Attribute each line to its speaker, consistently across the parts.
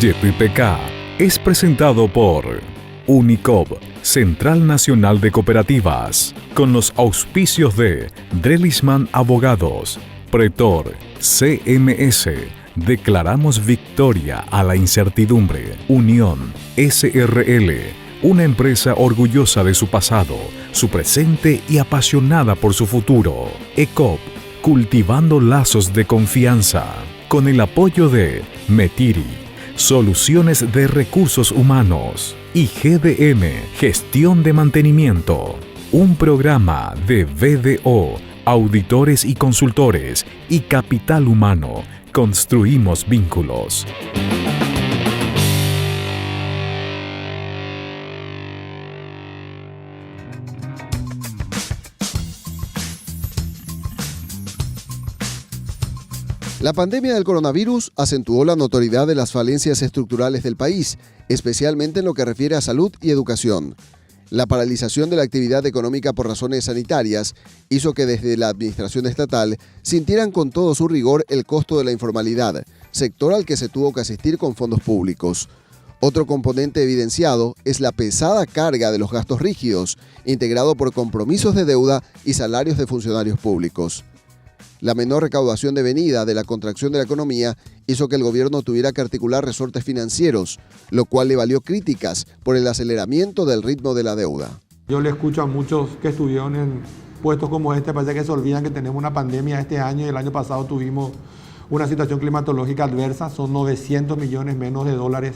Speaker 1: YPK es presentado por Unicop, Central Nacional de Cooperativas, con los auspicios de Drelisman Abogados, Pretor, CMS, declaramos victoria a la incertidumbre, Unión, SRL, una empresa orgullosa de su pasado, su presente y apasionada por su futuro, ECOP, cultivando lazos de confianza, con el apoyo de Metiri, Soluciones de Recursos Humanos, y GDM, Gestión de Mantenimiento, un programa de BDO, Auditores y Consultores y Capital Humano. Construimos vínculos.
Speaker 2: La pandemia del coronavirus acentuó la notoriedad de las falencias estructurales del país, especialmente en lo que refiere a salud y educación. La paralización de la actividad económica por razones sanitarias hizo que desde la administración estatal sintieran con todo su rigor el costo de la informalidad, sector al que se tuvo que asistir con fondos públicos. Otro componente evidenciado es la pesada carga de los gastos rígidos, integrado por compromisos de deuda y salarios de funcionarios públicos. La menor recaudación devenida de la contracción de la economía hizo que el gobierno tuviera que articular resortes financieros, lo cual le valió críticas por el aceleramiento del ritmo de la deuda.
Speaker 3: Yo le escucho a muchos que estuvieron en puestos como este, parece que se olvidan que tenemos una pandemia este año y el año pasado tuvimos una situación climatológica adversa, son 900 millones menos de dólares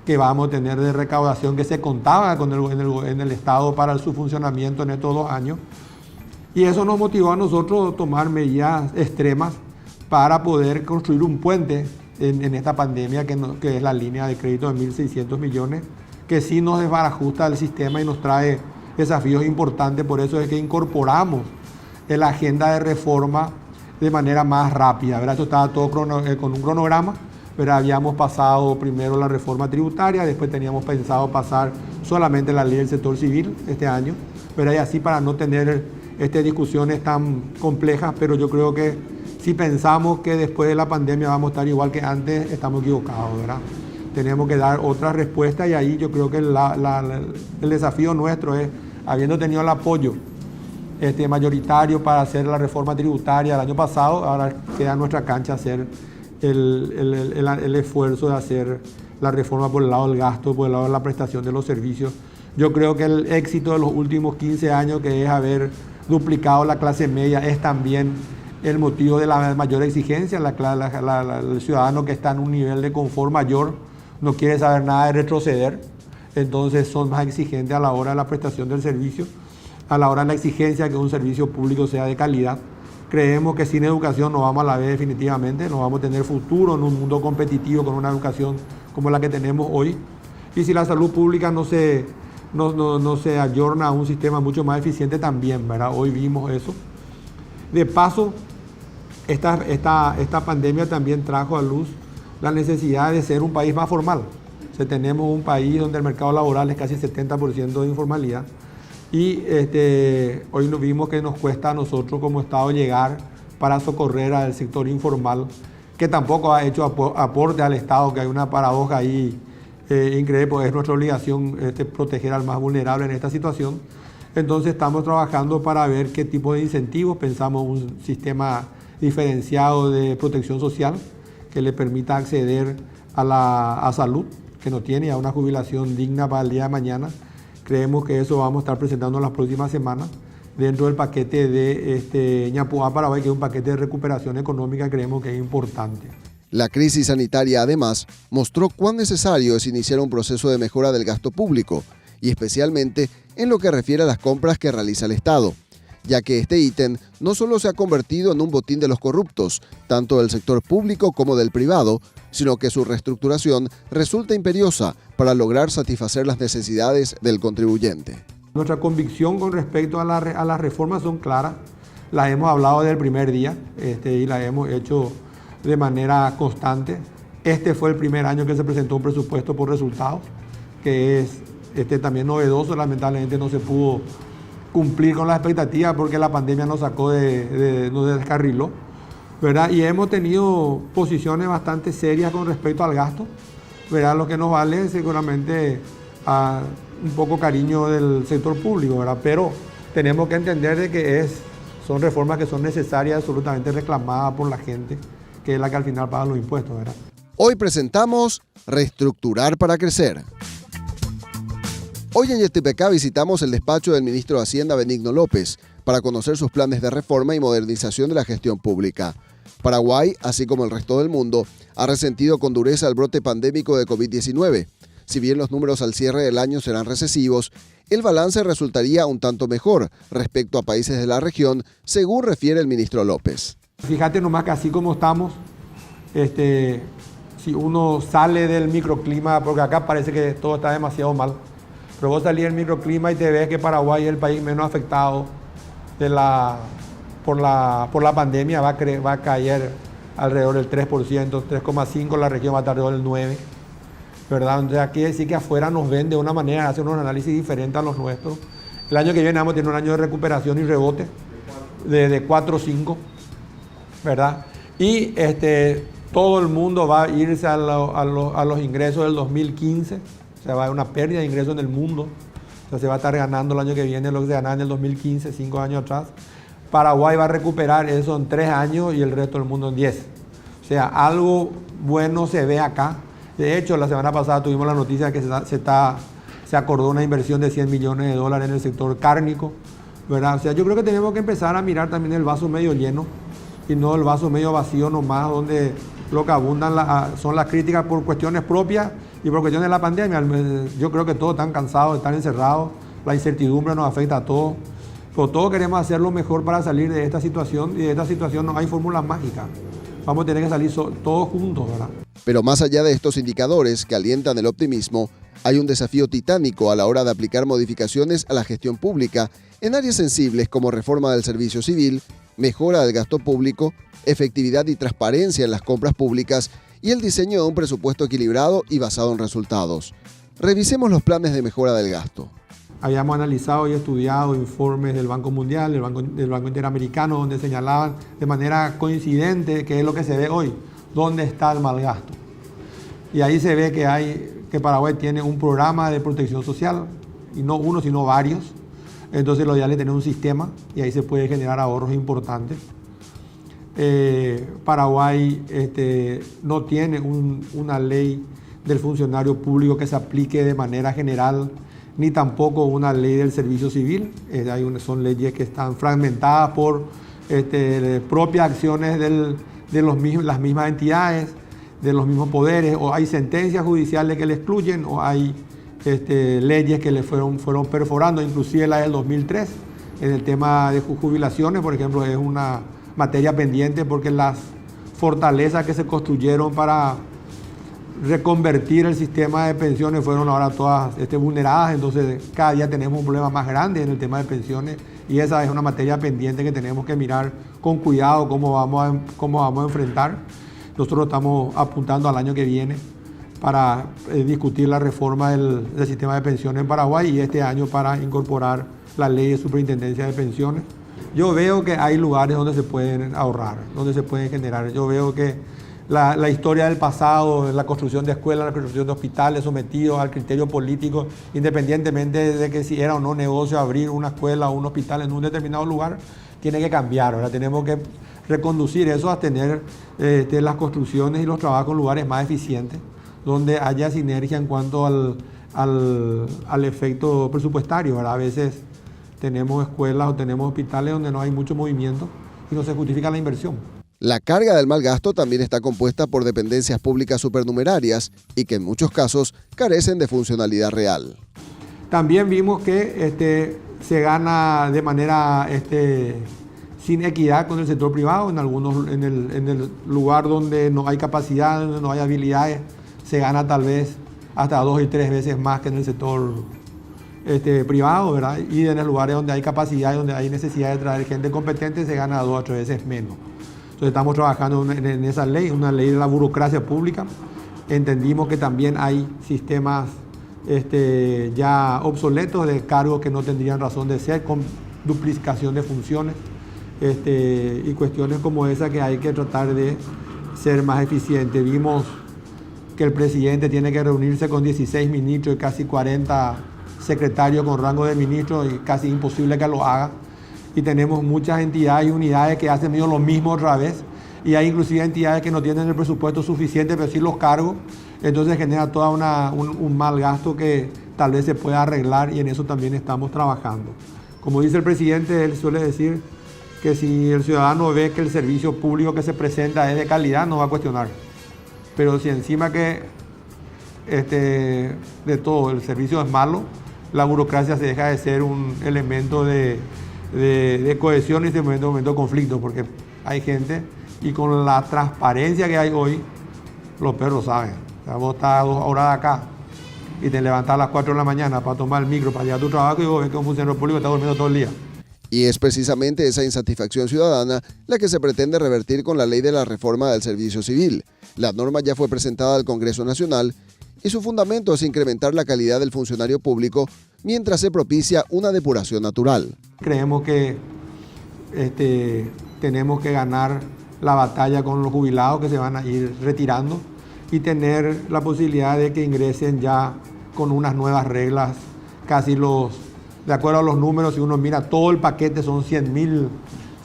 Speaker 3: que vamos a tener de recaudación que se contaba en el Estado para su funcionamiento en estos 2 años. Y eso nos motivó a nosotros a tomar medidas extremas para poder construir un puente en esta pandemia que es la línea de crédito de 1.600 millones, que sí nos desbarajusta el sistema y nos trae desafíos importantes. Por eso es que incorporamos en la agenda de reforma de manera más rápida, ¿verdad? Esto estaba todo con un cronograma, pero habíamos pasado primero la reforma tributaria, después teníamos pensado pasar solamente la ley del sector civil este año, pero y así para no tener discusiones tan complejas, pero yo creo que si pensamos que después de la pandemia vamos a estar igual que antes, estamos equivocados, ¿verdad? Tenemos que dar otra respuesta y ahí yo creo que el desafío nuestro es, habiendo tenido el apoyo mayoritario para hacer la reforma tributaria el año pasado, ahora queda en nuestra cancha hacer el esfuerzo de hacer la reforma por el lado del gasto, por el lado de la prestación de los servicios. Yo creo que el éxito de los últimos 15 años, que es haber duplicado la clase media, es también el motivo de la mayor exigencia. El ciudadano que está en un nivel de confort mayor no quiere saber nada de retroceder, entonces son más exigentes a la hora de la prestación del servicio, a la hora de la exigencia que un servicio público sea de calidad. Creemos que sin educación no vamos a la vez definitivamente, no vamos a tener futuro en un mundo competitivo con una educación como la que tenemos hoy. Y si la salud pública no se ayorna a un sistema mucho más eficiente también, ¿verdad? Hoy vimos eso. De paso, esta pandemia también trajo a luz la necesidad de ser un país más formal. O sea, tenemos un país donde el mercado laboral es casi 70% de informalidad y hoy nos vimos que nos cuesta a nosotros como Estado llegar para socorrer al sector informal, que tampoco ha hecho aporte al Estado, que hay una paradoja ahí increíble, pues es nuestra obligación proteger al más vulnerable en esta situación. Entonces estamos trabajando para ver qué tipo de incentivos, pensamos un sistema diferenciado de protección social que le permita acceder a salud, que no tiene, a una jubilación digna para el día de mañana. Creemos que eso vamos a estar presentando en las próximas semanas dentro del paquete de Ñapuá Paraguay, que es un paquete de recuperación económica, creemos que es importante.
Speaker 2: La crisis sanitaria, además, mostró cuán necesario es iniciar un proceso de mejora del gasto público, y especialmente en lo que refiere a las compras que realiza el Estado, ya que este ítem no solo se ha convertido en un botín de los corruptos, tanto del sector público como del privado, sino que su reestructuración resulta imperiosa para lograr satisfacer las necesidades del contribuyente.
Speaker 3: Nuestra convicción con respecto a las reformas son claras, las hemos hablado desde el primer día y las hemos hecho de manera constante. Este fue el primer año que se presentó un presupuesto por resultados, que es también novedoso. Lamentablemente no se pudo cumplir con las expectativas porque la pandemia nos sacó nos descarriló, ¿verdad? Y hemos tenido posiciones bastante serias con respecto al gasto. ¿verdad? Lo que nos vale seguramente a un poco cariño del sector público, ¿verdad? Pero tenemos que entender de que son reformas que son necesarias, absolutamente reclamadas por la gente, que es la que al final paga los impuestos, ¿verdad?
Speaker 2: Hoy presentamos Reestructurar para Crecer. Hoy en YTPK visitamos el despacho del ministro de Hacienda, Benigno López, para conocer sus planes de reforma y modernización de la gestión pública. Paraguay, así como el resto del mundo, ha resentido con dureza el brote pandémico de COVID-19. Si bien los números al cierre del año serán recesivos, el balance resultaría un tanto mejor respecto a países de la región, según refiere el ministro López.
Speaker 3: Fíjate nomás que así como estamos, si uno sale del microclima, porque acá parece que todo está demasiado mal, pero vos salís del microclima y te ves que Paraguay es el país menos afectado por la pandemia, va a caer alrededor del 3%, 3,5%, la región va a estar alrededor del 9%, ¿verdad? O sea, quiere decir que afuera nos ven de una manera, hacen un análisis diferente a los nuestros. El año que viene vamos a tener un año de recuperación y rebote de 4 o 5, ¿verdad? Y todo el mundo va a irse a los ingresos del 2015, o sea, va a haber una pérdida de ingresos en el mundo, o sea, se va a estar ganando el año que viene lo que se ganaba en el 2015, 5 años atrás. Paraguay va a recuperar eso en 3 años y el resto del mundo en 10. O sea, algo bueno se ve acá. De hecho, la semana pasada tuvimos la noticia que se acordó una inversión de $100 millones en el sector cárnico, ¿verdad? O sea, yo creo que tenemos que empezar a mirar también el vaso medio lleno y no el vaso medio vacío nomás, donde lo que abundan son las críticas por cuestiones propias y por cuestiones de la pandemia. Yo creo que todos están cansados, están encerrados, la incertidumbre nos afecta a todos, pero todos queremos hacer lo mejor para salir de esta situación, y de esta situación no hay fórmula mágica. Vamos a tener que salir todos juntos, ¿verdad?
Speaker 2: Pero más allá de estos indicadores que alientan el optimismo, hay un desafío titánico a la hora de aplicar modificaciones a la gestión pública en áreas sensibles como reforma del servicio civil, mejora del gasto público, efectividad y transparencia en las compras públicas y el diseño de un presupuesto equilibrado y basado en resultados. Revisemos los planes de mejora del gasto.
Speaker 3: Habíamos analizado y estudiado informes del Banco Mundial, del Banco Interamericano, donde señalaban de manera coincidente qué es lo que se ve hoy, dónde está el mal gasto. Y ahí se ve que Paraguay tiene un programa de protección social, y no uno, sino varios. Entonces lo ideal es tener un sistema y ahí se puede generar ahorros importantes. Paraguay no tiene una ley del funcionario público que se aplique de manera general, ni tampoco una ley del servicio civil. Son leyes que están fragmentadas por propias acciones de las mismas entidades, de los mismos poderes, o hay sentencias judiciales que le excluyen, o hay leyes que le fueron perforando, inclusive la del 2003, en el tema de jubilaciones, por ejemplo, es una materia pendiente porque las fortalezas que se construyeron para reconvertir el sistema de pensiones fueron ahora todas vulneradas, entonces cada día tenemos un problema más grande en el tema de pensiones y esa es una materia pendiente que tenemos que mirar con cuidado cómo vamos a enfrentar. Nosotros estamos apuntando al año que viene para discutir la reforma del sistema de pensiones en Paraguay y este año para incorporar la ley de superintendencia de pensiones. Yo veo que hay lugares donde se pueden ahorrar, donde se pueden generar. Yo veo que la historia del pasado, la construcción de escuelas, la construcción de hospitales sometidos al criterio político, independientemente de que si era o no negocio abrir una escuela o un hospital en un determinado lugar, tiene que cambiar. Ahora tenemos que reconducir eso a tener las construcciones y los trabajos en lugares más eficientes, donde haya sinergia en cuanto al efecto presupuestario, ¿verdad? A veces tenemos escuelas o tenemos hospitales donde no hay mucho movimiento y no se justifica la inversión.
Speaker 2: La carga del mal gasto también está compuesta por dependencias públicas supernumerarias y que en muchos casos carecen de funcionalidad real.
Speaker 3: También vimos que se gana de manera sin equidad con el sector privado. En el lugar donde no hay capacidad, donde no hay habilidades, se gana tal vez hasta 2 y 3 veces más que en el sector privado, ¿verdad? Y en los lugares donde hay capacidad y donde hay necesidad de traer gente competente, se gana 2 a 3 veces menos. Entonces estamos trabajando en esa ley, una ley de la burocracia pública. Entendimos que también hay sistemas ya obsoletos de cargos que no tendrían razón de ser, con duplicación de funciones y cuestiones como esa que hay que tratar de ser más eficientes. Vimos que el presidente tiene que reunirse con 16 ministros y casi 40 secretarios con rango de ministro, y casi imposible que lo haga. Y tenemos muchas entidades y unidades que hacen medio lo mismo otra vez, y hay inclusive entidades que no tienen el presupuesto suficiente, pero sí los cargos. Entonces genera todo un mal gasto que tal vez se pueda arreglar, y en eso también estamos trabajando. Como dice el presidente, él suele decir que si el ciudadano ve que el servicio público que se presenta es de calidad, no va a cuestionar. Pero si encima que de todo el servicio es malo, la burocracia se deja de ser un elemento de cohesión y se momento de conflicto, porque hay gente, y con la transparencia que hay hoy, los perros saben. O sea, vos estás 2 horas de acá y te levantás a las 4 de la mañana para tomar el micro, para ir a tu trabajo, y vos ves que un funcionario público está durmiendo todo el día.
Speaker 2: Y es precisamente esa insatisfacción ciudadana la que se pretende revertir con la ley de la reforma del servicio civil. La norma ya fue presentada al Congreso Nacional y su fundamento es incrementar la calidad del funcionario público mientras se propicia una depuración natural.
Speaker 3: Creemos que tenemos que ganar la batalla con los jubilados que se van a ir retirando y tener la posibilidad de que ingresen ya con unas nuevas reglas, de acuerdo a los números. Si uno mira todo el paquete, son 100.000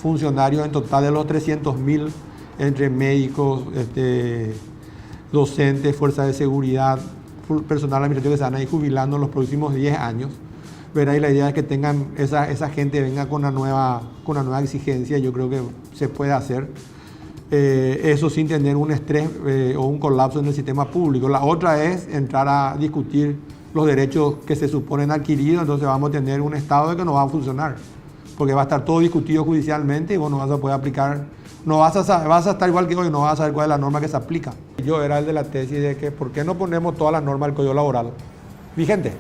Speaker 3: funcionarios en total, de los 300.000 entre médicos, docentes, fuerzas de seguridad, personal administrativo que se van a ir jubilando en los próximos 10 años. ¿Verdad? Y la idea es que tengan esa gente venga con una nueva exigencia. Yo creo que se puede hacer eso sin tener un estrés o un colapso en el sistema público. La otra es entrar a discutir los derechos que se suponen adquiridos. Entonces vamos a tener un estado de que no va a funcionar, porque va a estar todo discutido judicialmente y vos no vas a poder aplicar, vas a estar igual que hoy, no vas a saber cuál es la norma que se aplica. Yo era el de la tesis de que ¿por qué no ponemos todas las normas del Código Laboral vigente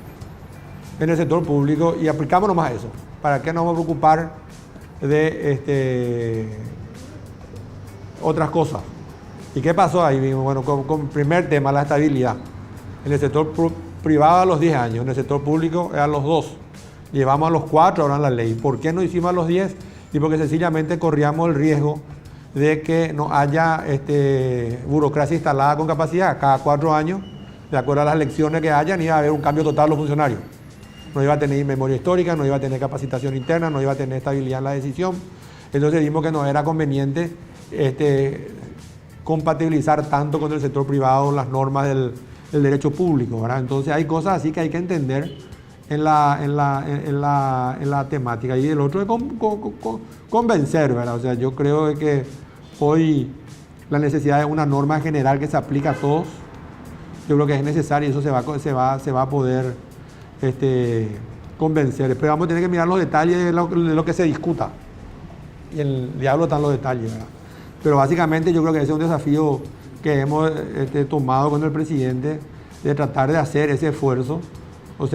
Speaker 3: en el sector público y aplicamos nomás eso? ¿Para qué nos vamos a preocupar de otras cosas? ¿Y qué pasó ahí mismo? Bueno, con primer tema, la estabilidad. En el sector privado a los 10 años, en el sector público a los 2. Llevamos a los 4 ahora en la ley. ¿Por qué no hicimos a los 10? Y porque sencillamente corríamos el riesgo de que no haya burocracia instalada con capacidad. Cada 4 años, de acuerdo a las elecciones que hayan, iba a haber un cambio total de los funcionarios. No iba a tener memoria histórica, no iba a tener capacitación interna, no iba a tener estabilidad en la decisión. Entonces vimos que no era conveniente compatibilizar tanto con el sector privado las normas del derecho público, ¿verdad? Entonces hay cosas así que hay que entender en la temática. Y el otro es convencer, ¿verdad? O sea, yo creo que hoy la necesidad de una norma general que se aplica a todos, yo creo que es necesario, y eso se va a poder convencer. Pero vamos a tener que mirar los detalles de lo que se discuta. Y el diablo está en los detalles, ¿verdad? Pero básicamente yo creo que ese es un desafío que hemos tomado con el presidente, de tratar de hacer ese esfuerzo, y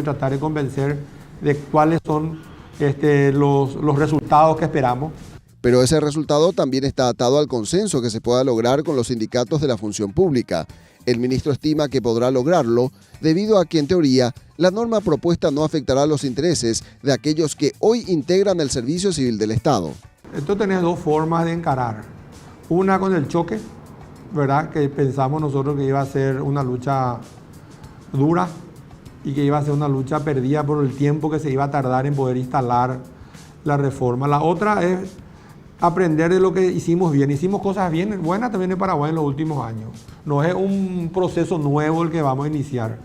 Speaker 3: tratar de convencer de cuáles son los resultados que esperamos.
Speaker 2: Pero ese resultado también está atado al consenso que se pueda lograr con los sindicatos de la función pública. El ministro estima que podrá lograrlo debido a que, en teoría, la norma propuesta no afectará los intereses de aquellos que hoy integran el servicio civil del Estado.
Speaker 3: Esto tenés 2 formas de encarar. Una con el choque, ¿verdad? Que pensamos nosotros que iba a ser una lucha dura y que iba a ser una lucha perdida por el tiempo que se iba a tardar en poder instalar la reforma. La otra es aprender de lo que hicimos bien. Hicimos cosas bien buenas también en Paraguay en los últimos años. No es un proceso nuevo el que vamos a iniciar.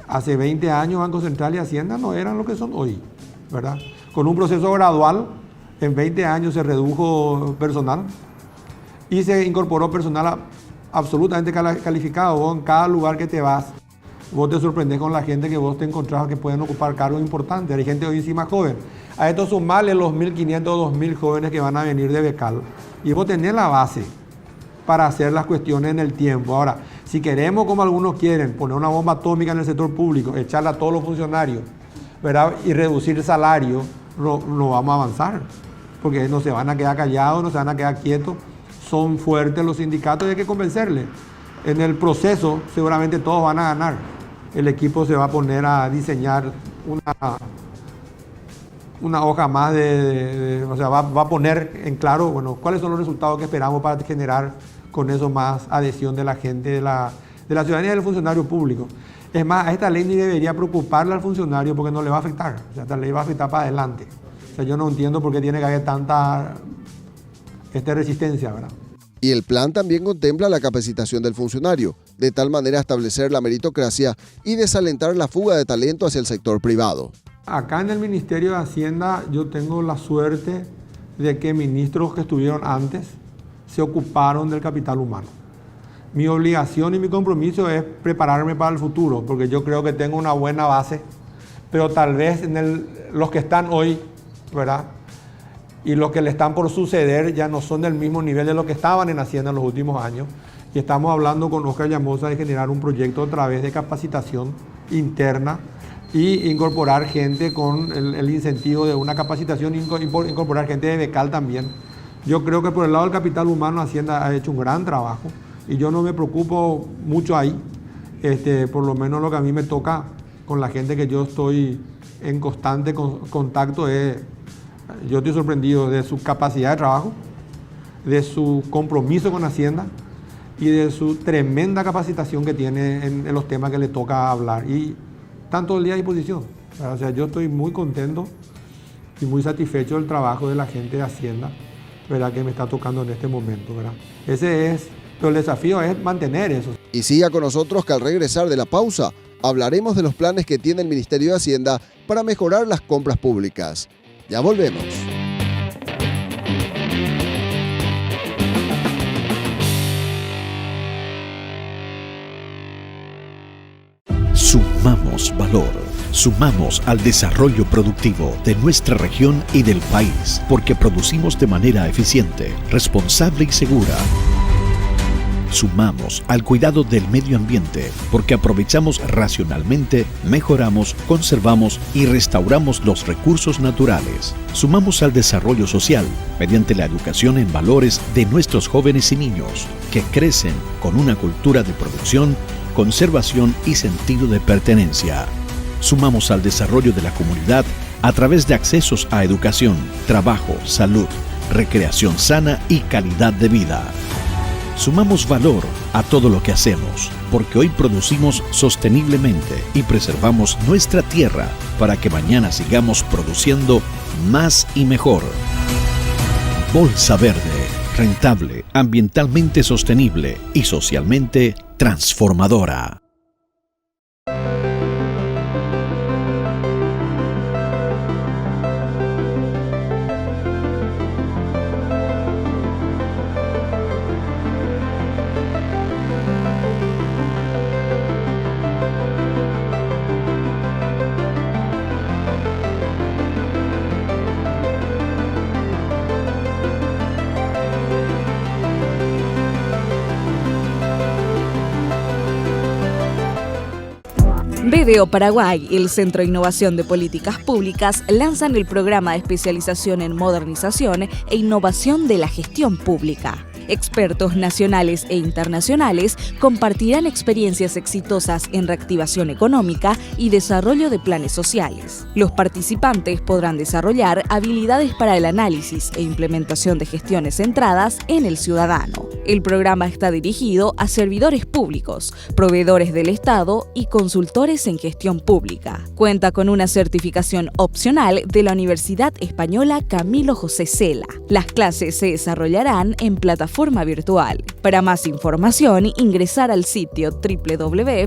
Speaker 3: Hace 20 años Banco Central y Hacienda no eran lo que son hoy, ¿verdad? Con un proceso gradual, en 20 años se redujo personal y se incorporó personal absolutamente calificado. Vos en cada lugar que te vas, vos te sorprendés con la gente que vos te encontrás que pueden ocupar cargos importantes. Hay gente hoy encima joven. A esto sumarle los 1.500 o 2.000 jóvenes que van a venir de becal. Y vos tenés la base para hacer las cuestiones en el tiempo. Ahora, si queremos, como algunos quieren, poner una bomba atómica en el sector público, echarla a todos los funcionarios, ¿verdad? Y reducir el salario, no vamos a avanzar. Porque no se van a quedar callados, no se van a quedar quietos. Son fuertes los sindicatos y hay que convencerles. En el proceso seguramente todos van a ganar. El equipo se va a poner a diseñar una hoja más o sea, va a poner en claro, bueno, cuáles son los resultados que esperamos para generar con eso más adhesión de la gente, de la ciudadanía y del funcionario público. Es más, a esta ley ni debería preocuparle al funcionario porque no le va a afectar. O sea, esta ley va a afectar para adelante. O sea, yo no entiendo por qué tiene que haber tanta resistencia, ¿verdad?
Speaker 2: Y el plan también contempla la capacitación del funcionario, de tal manera establecer la meritocracia y desalentar la fuga de talento hacia el sector privado.
Speaker 3: Acá en el Ministerio de Hacienda yo tengo la suerte de que ministros que estuvieron antes se ocuparon del capital humano. Mi obligación y mi compromiso es prepararme para el futuro, porque yo creo que tengo una buena base, pero tal vez los que están hoy, ¿verdad?, y los que le están por suceder ya no son del mismo nivel de lo que estaban en Hacienda en los últimos años. Y estamos hablando con Oscar Llamosa de generar un proyecto a través de capacitación interna y incorporar gente con el incentivo de una capacitación, incorporar gente de becal también. Yo creo que por el lado del capital humano Hacienda ha hecho un gran trabajo y yo no me preocupo mucho ahí. Por lo menos lo que a mí me toca con la gente que yo estoy en constante contacto es... Yo estoy sorprendido de su capacidad de trabajo, de su compromiso con Hacienda y de su tremenda capacitación que tiene en los temas que le toca hablar. Y están todo el día a disposición. O sea, yo estoy muy contento y muy satisfecho del trabajo de la gente de Hacienda, ¿verdad?, que me está tocando en este momento, ¿verdad? Pero el desafío es mantener eso.
Speaker 2: Y siga con nosotros que al regresar de la pausa hablaremos de los planes que tiene el Ministerio de Hacienda para mejorar las compras públicas. Ya volvemos.
Speaker 4: Sumamos valor, sumamos al desarrollo productivo de nuestra región y del país, porque producimos de manera eficiente, responsable y segura. Sumamos al cuidado del medio ambiente, porque aprovechamos racionalmente, mejoramos, conservamos y restauramos los recursos naturales. Sumamos al desarrollo social, mediante la educación en valores de nuestros jóvenes y niños, que crecen con una cultura de producción, conservación y sentido de pertenencia. Sumamos al desarrollo de la comunidad a través de accesos a educación, trabajo, salud, recreación sana y calidad de vida. Sumamos valor a todo lo que hacemos, porque hoy producimos sosteniblemente y preservamos nuestra tierra para que mañana sigamos produciendo más y mejor. Bolsa Verde, rentable, ambientalmente sostenible y socialmente transformadora.
Speaker 5: BDO Paraguay y el Centro de Innovación de Políticas Públicas lanzan el programa de especialización en modernización e innovación de la gestión pública. Expertos nacionales e internacionales compartirán experiencias exitosas en reactivación económica y desarrollo de planes sociales. Los participantes podrán desarrollar habilidades para el análisis e implementación de gestiones centradas en el ciudadano. El programa está dirigido a servidores públicos, proveedores del Estado y consultores en gestión pública. Cuenta con una certificación opcional de la Universidad Española Camilo José Cela. Las clases se desarrollarán en plataforma virtual. Para más información, ingresar al sitio www.bdo.com.py.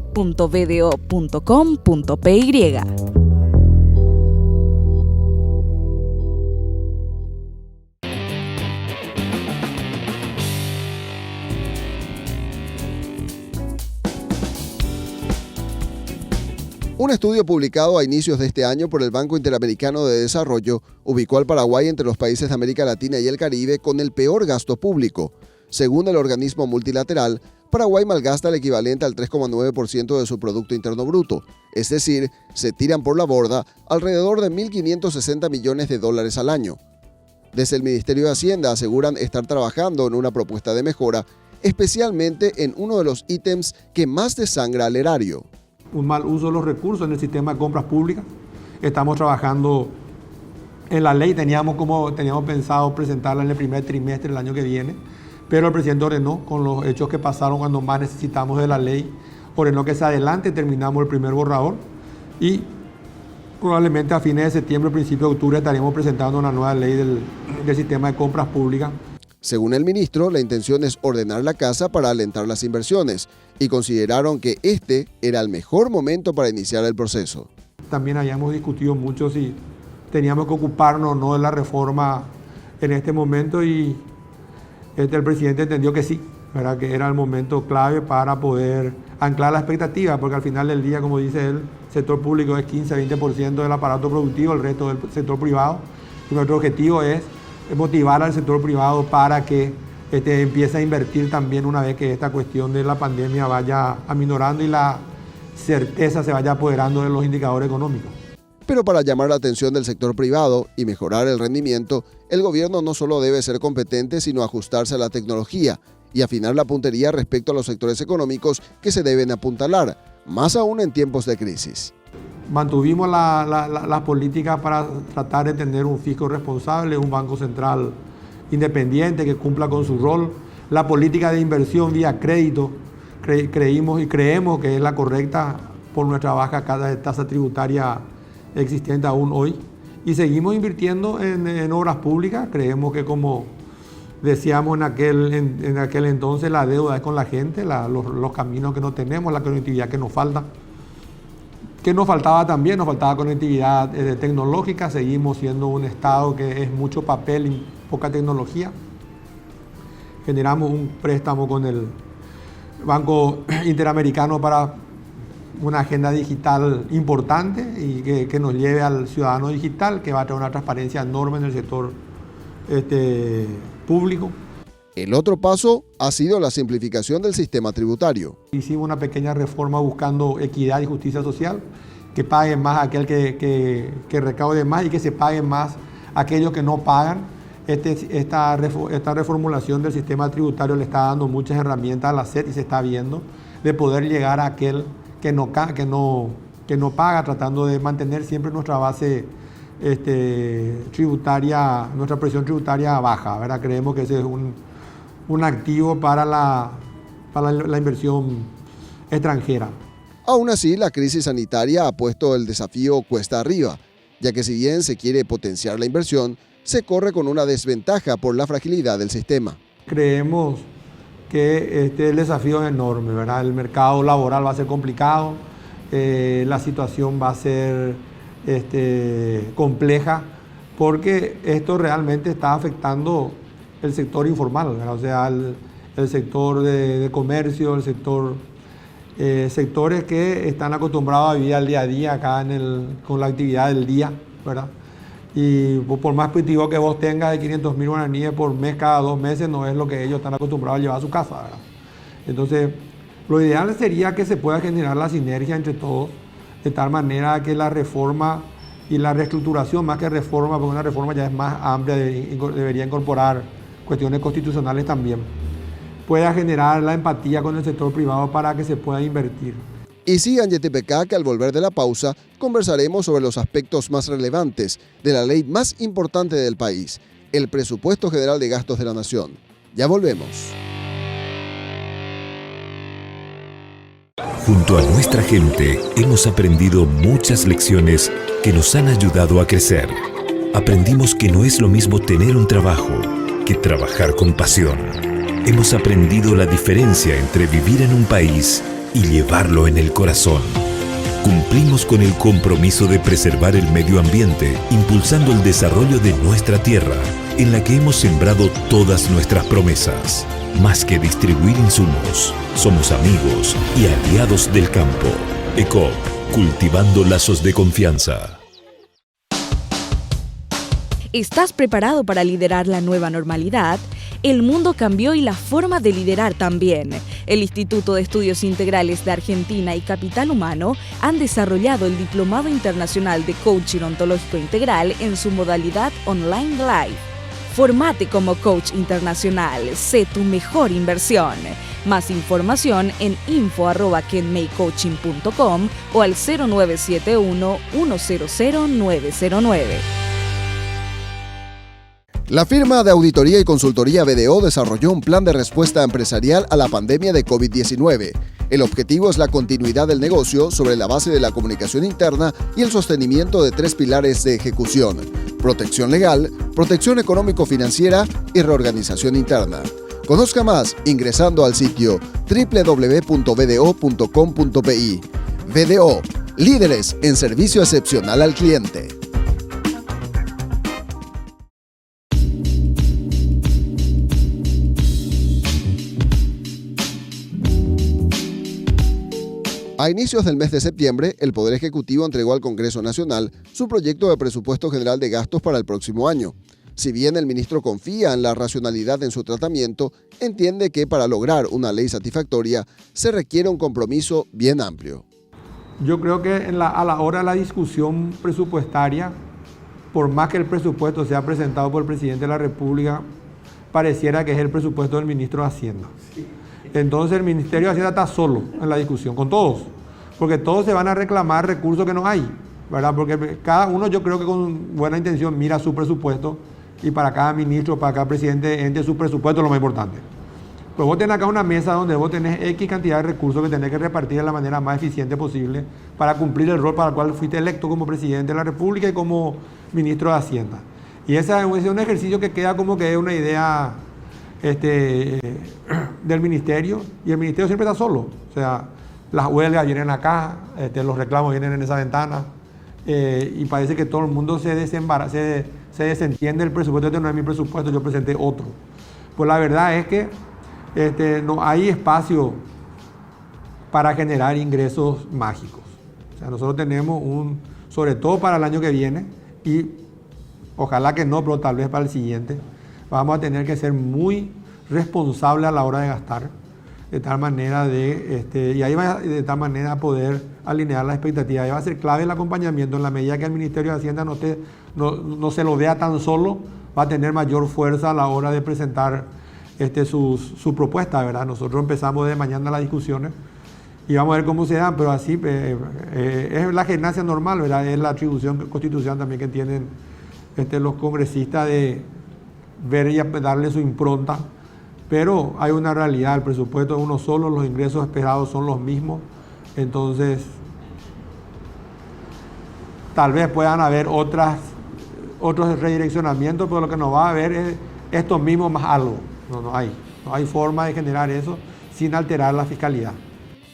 Speaker 2: Un estudio publicado a inicios de este año por el Banco Interamericano de Desarrollo ubicó al Paraguay entre los países de América Latina y el Caribe con el peor gasto público. Según el organismo multilateral, Paraguay malgasta el equivalente al 3,9% de su Producto Interno Bruto, es decir, se tiran por la borda alrededor de 1.560 millones de dólares al año. Desde el Ministerio de Hacienda aseguran estar trabajando en una propuesta de mejora, especialmente en uno de los ítems que más desangra al erario.
Speaker 3: Un mal uso de los recursos en el sistema de compras públicas. Estamos trabajando en la ley, teníamos pensado presentarla en el primer trimestre del año que viene, pero el presidente ordenó, con los hechos que pasaron cuando más necesitamos de la ley, ordenó que se adelante, terminamos el primer borrador y probablemente a fines de septiembre, principio de octubre, estaremos presentando una nueva ley del sistema de compras públicas.
Speaker 2: Según el ministro, la intención es ordenar la casa para alentar las inversiones y consideraron que este era el mejor momento para iniciar el proceso.
Speaker 3: También habíamos discutido mucho si teníamos que ocuparnos o no de la reforma en este momento y el presidente entendió que sí, ¿verdad? Que era el momento clave para poder anclar la expectativa, porque al final del día, como dice él, el sector público es 15-20% del aparato productivo, el resto del sector privado. Y nuestro objetivo es motivar al sector privado para que empiece a invertir también una vez que esta cuestión de la pandemia vaya aminorando y la certeza se vaya apoderando de los indicadores económicos.
Speaker 2: Pero para llamar la atención del sector privado y mejorar el rendimiento, el gobierno no solo debe ser competente, sino ajustarse a la tecnología y afinar la puntería respecto a los sectores económicos que se deben apuntalar, más aún en tiempos de crisis.
Speaker 3: Mantuvimos las políticas para tratar de tener un fisco responsable, un banco central independiente que cumpla con su rol. La política de inversión vía crédito creímos y creemos que es la correcta por nuestra baja tasa tributaria existente aún hoy. Y seguimos invirtiendo en obras públicas. Creemos que, como decíamos en aquel entonces, la deuda es con la gente, los caminos que no tenemos, la conectividad que nos falta. ¿Qué nos faltaba también? Nos faltaba conectividad tecnológica. Seguimos siendo un estado que es mucho papel y poca tecnología. Generamos un préstamo con el Banco Interamericano para una agenda digital importante y que nos lleve al ciudadano digital, que va a traer una transparencia enorme en el sector público.
Speaker 2: El otro paso ha sido la simplificación del sistema tributario.
Speaker 3: Hicimos una pequeña reforma buscando equidad y justicia social, que pague más aquel que recaude más y que se paguen más aquellos que no pagan. Esta reformulación del sistema tributario le está dando muchas herramientas a la SED y se está viendo de poder llegar a aquel que no paga, tratando de mantener siempre nuestra base tributaria, nuestra presión tributaria baja, ¿verdad? Creemos que ese es un activo para la inversión extranjera.
Speaker 2: Aún así, la crisis sanitaria ha puesto el desafío cuesta arriba, ya que si bien se quiere potenciar la inversión, se corre con una desventaja por la fragilidad del sistema.
Speaker 3: Creemos que el desafío es enorme, ¿verdad? El mercado laboral va a ser complicado, la situación va a ser compleja, porque esto realmente está afectando el sector informal, ¿verdad? O sea, el sector de comercio, el sector, sectores que están acostumbrados a vivir al día a día acá con la actividad del día, ¿verdad? Y por más positivo que vos tengas de 500.000 guaraníes por mes cada 2 meses, no es lo que ellos están acostumbrados a llevar a su casa, ¿verdad? Entonces, lo ideal sería que se pueda generar la sinergia entre todos, de tal manera que la reforma y la reestructuración, más que reforma, porque una reforma ya es más amplia, debería incorporar cuestiones constitucionales también, pueda generar la empatía con el sector privado para que se pueda invertir.
Speaker 2: Y sigan YTPK, que al volver de la pausa conversaremos sobre los aspectos más relevantes de la ley más importante del país, el Presupuesto General de Gastos de la Nación. Ya volvemos.
Speaker 6: Junto a nuestra gente hemos aprendido muchas lecciones que nos han ayudado a crecer. Aprendimos que no es lo mismo tener un trabajo que trabajar con pasión. Hemos aprendido la diferencia entre vivir en un país y llevarlo en el corazón. Cumplimos con el compromiso de preservar el medio ambiente, impulsando el desarrollo de nuestra tierra, en la que hemos sembrado todas nuestras promesas. Más que distribuir insumos, somos amigos y aliados del campo. ECOP, cultivando lazos de confianza.
Speaker 5: ¿Estás preparado para liderar la nueva normalidad? El mundo cambió y la forma de liderar también. El Instituto de Estudios Integrales de Argentina y Capital Humano han desarrollado el Diplomado Internacional de Coaching Ontológico Integral en su modalidad Online Live. Formate como coach internacional. Sé tu mejor inversión. Más información en info@kenmaycoaching.com o al 0971 100 909.
Speaker 2: La firma de auditoría y consultoría BDO desarrolló un plan de respuesta empresarial a la pandemia de COVID-19. El objetivo es la continuidad del negocio sobre la base de la comunicación interna y el sostenimiento de 3 pilares de ejecución: protección legal, protección económico-financiera y reorganización interna. Conozca más ingresando al sitio www.bdo.com.pi. BDO, líderes en servicio excepcional al cliente. A inicios del mes de septiembre, el Poder Ejecutivo entregó al Congreso Nacional su proyecto de presupuesto general de gastos para el próximo año. Si bien el ministro confía en la racionalidad en su tratamiento, entiende que para lograr una ley satisfactoria se requiere un compromiso bien amplio.
Speaker 3: Yo creo que a la hora de la discusión presupuestaria, por más que el presupuesto sea presentado por el presidente de la República, pareciera que es el presupuesto del ministro de Hacienda. Entonces el Ministerio de Hacienda está solo en la discusión, con todos, porque todos se van a reclamar recursos que no hay, ¿verdad? Porque cada uno, yo creo que con buena intención, mira su presupuesto, y para cada ministro, para cada presidente, ente su presupuesto es lo más importante. Pues vos tenés acá una mesa donde vos tenés X cantidad de recursos que tenés que repartir de la manera más eficiente posible para cumplir el rol para el cual fuiste electo como presidente de la República y como ministro de Hacienda. Y ese es un ejercicio que queda como que es una idea del ministerio, y el ministerio siempre está solo. O sea, las huelgas vienen acá, los reclamos vienen en esa ventana, y parece que todo el mundo se desentiende del presupuesto. Este no es mi presupuesto, yo presenté otro. Pues la verdad es que no hay espacio para generar ingresos mágicos. O sea, nosotros tenemos sobre todo para el año que viene, y ojalá que no, pero tal vez para el siguiente, vamos a tener que ser muy responsables a la hora de gastar, de tal manera de tal manera poder alinear las expectativas. Y va a ser clave el acompañamiento. En la medida que el Ministerio de Hacienda no se lo vea tan solo, va a tener mayor fuerza a la hora de presentar su propuesta, ¿verdad? Nosotros empezamos de mañana las discusiones y vamos a ver cómo se dan, pero así es la gimnasia normal, ¿verdad? Es la atribución constitucional también que tienen los congresistas de ver y darle su impronta, pero hay una realidad: el presupuesto es uno solo, los ingresos esperados son los mismos, entonces tal vez puedan haber otros redireccionamientos, pero lo que nos va a haber es esto mismo más algo. No hay forma de generar eso sin alterar la fiscalidad.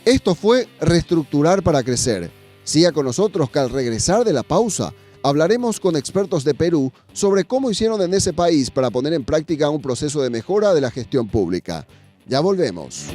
Speaker 2: Esto fue Reestructurar para Crecer. Siga con nosotros que al regresar de la pausa hablaremos con expertos de Perú sobre cómo hicieron en ese país para poner en práctica un proceso de mejora de la gestión pública. Ya volvemos.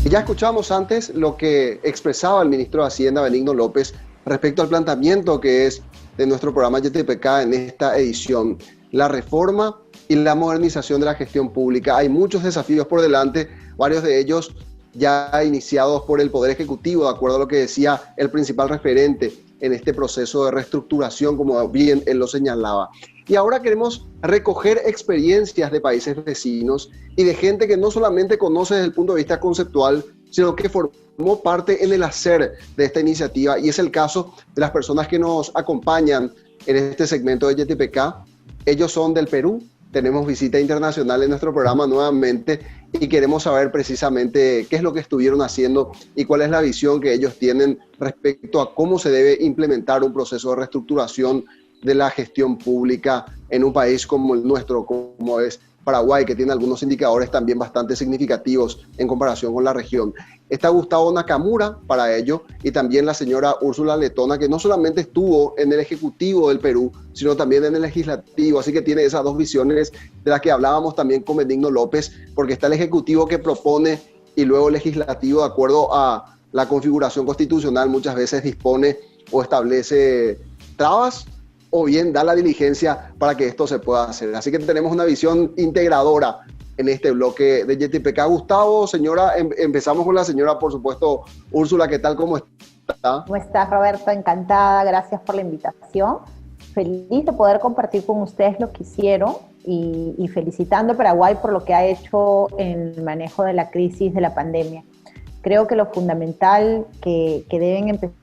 Speaker 2: Ya escuchamos antes lo que expresaba el ministro de Hacienda, Benigno López, respecto al planteamiento que es de nuestro programa YTPK en esta edición: la reforma y la modernización de la gestión pública. Hay muchos desafíos por delante, varios de ellos ya iniciados por el Poder Ejecutivo, de acuerdo a lo que decía el principal referente en este proceso de reestructuración, como bien él lo señalaba. Y ahora queremos recoger experiencias de países vecinos y de gente que no solamente conoce desde el punto de vista conceptual, sino que formó parte en el hacer de esta iniciativa. Y es el caso de las personas que nos acompañan en este segmento de YTPK. Ellos son del Perú. Tenemos visita internacional en nuestro programa nuevamente y queremos saber precisamente qué es lo que estuvieron haciendo y cuál es la visión que ellos tienen respecto a cómo se debe implementar un proceso de reestructuración de la gestión pública en un país como el nuestro, como es Paraguay, que tiene algunos indicadores también bastante significativos en comparación con la región. Está Gustavo Nakamura para ello, y también la señora Úrsula Letona, que no solamente estuvo en el Ejecutivo del Perú, sino también en el Legislativo, así que tiene esas dos visiones de las que hablábamos también con Benigno López, porque está el Ejecutivo que propone y luego el Legislativo, de acuerdo a la configuración constitucional, muchas veces dispone o establece trabas o bien da la diligencia para que esto se pueda hacer. Así que tenemos una visión integradora en este bloque de YTPK. Gustavo, señora, empezamos con la señora, por supuesto, Úrsula, ¿qué tal? ¿Cómo está?
Speaker 7: ¿Cómo estás, Roberto? Encantada, gracias por la invitación. Feliz de poder compartir con ustedes lo que hicieron y felicitando a Paraguay por lo que ha hecho en el manejo de la crisis de la pandemia. Creo que lo fundamental que deben empezar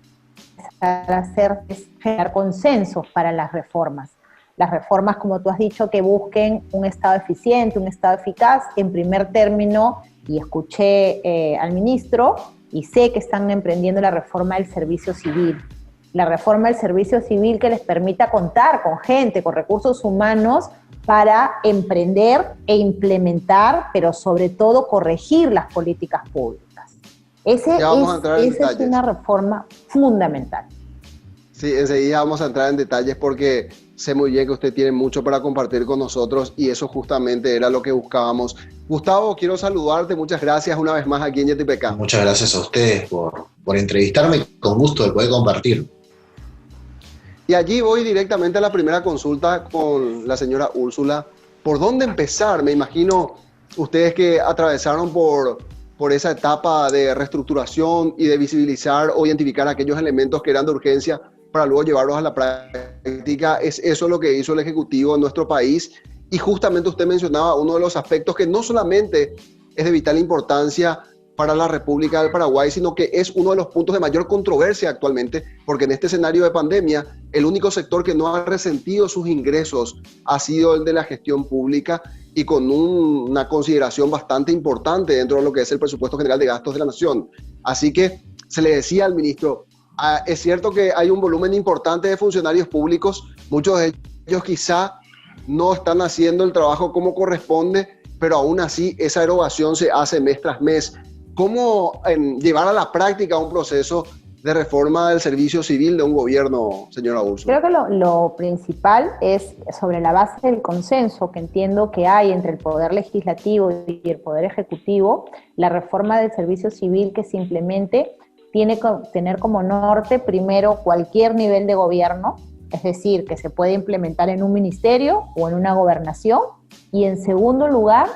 Speaker 7: a hacer es generar consensos para las reformas. Las reformas, como tú has dicho, que busquen un Estado eficiente, un Estado eficaz, en primer término, y escuché al ministro, y sé que están emprendiendo la reforma del servicio civil. La reforma del servicio civil que les permita contar con gente, con recursos humanos, para emprender e implementar, pero sobre todo corregir las políticas públicas. Esa es una reforma fundamental.
Speaker 2: Sí, enseguida vamos a entrar en detalles porque sé muy bien que usted tiene mucho para compartir con nosotros y eso justamente era lo que buscábamos. Gustavo, quiero saludarte, muchas gracias una vez más aquí en YTPK.
Speaker 8: Muchas gracias a ustedes por entrevistarme, con gusto de poder compartir.
Speaker 2: Y allí voy directamente a la primera consulta con la señora Úrsula. ¿Por dónde empezar? Me imagino ustedes que atravesaron por esa etapa de reestructuración y de visibilizar o identificar aquellos elementos que eran de urgencia para luego llevarlos a la práctica. Es eso lo que hizo el Ejecutivo en nuestro país. Y justamente usted mencionaba uno de los aspectos que no solamente es de vital importancia para la República del Paraguay, sino que es uno de los puntos de mayor controversia actualmente, porque en este escenario de pandemia, el único sector que no ha resentido sus ingresos ha sido el de la gestión pública y con una consideración bastante importante dentro de lo que es el presupuesto general de gastos de la nación. Así que se le decía al ministro, es cierto que hay un volumen importante de funcionarios públicos, muchos de ellos quizá no están haciendo el trabajo como corresponde, pero aún así esa erogación se hace mes tras mes. ¿Cómo llevar a la práctica un proceso de reforma del servicio civil de un gobierno, señora Úrsula?
Speaker 7: Creo que lo principal es, sobre la base del consenso que entiendo que hay entre el Poder Legislativo y el Poder Ejecutivo, la reforma del servicio civil que se implemente tiene que tener como norte primero cualquier nivel de gobierno, es decir, que se puede implementar en un ministerio o en una gobernación, y en segundo lugar,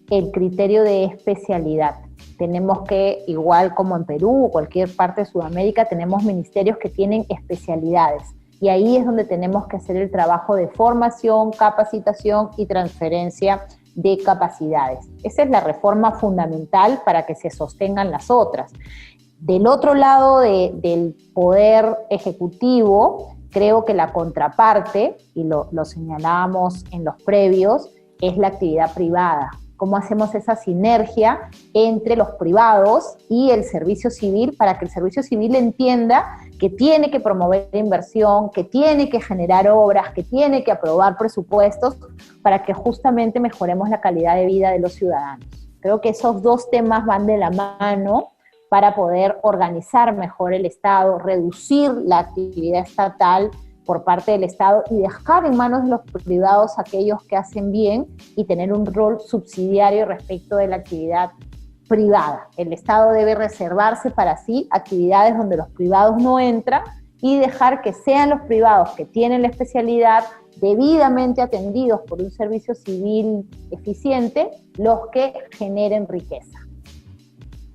Speaker 7: el criterio de especialidad. Tenemos que, igual como en Perú o cualquier parte de Sudamérica, tenemos ministerios que tienen especialidades. Y ahí es donde tenemos que hacer el trabajo de formación, capacitación y transferencia de capacidades. Esa es la reforma fundamental para que se sostengan las otras. Del otro lado del poder ejecutivo, creo que la contraparte, y lo señalábamos en los previos, es la actividad privada. Cómo hacemos esa sinergia entre los privados y el servicio civil para que el servicio civil entienda que tiene que promover inversión, que tiene que generar obras, que tiene que aprobar presupuestos para que justamente mejoremos la calidad de vida de los ciudadanos. Creo que esos dos temas van de la mano para poder organizar mejor el Estado, reducir la actividad estatal por parte del Estado y dejar en manos de los privados aquellos que hacen bien y tener un rol subsidiario respecto de la actividad privada. El Estado debe reservarse para sí actividades donde los privados no entran y dejar que sean los privados que tienen la especialidad debidamente atendidos por un servicio civil eficiente los que generen riqueza.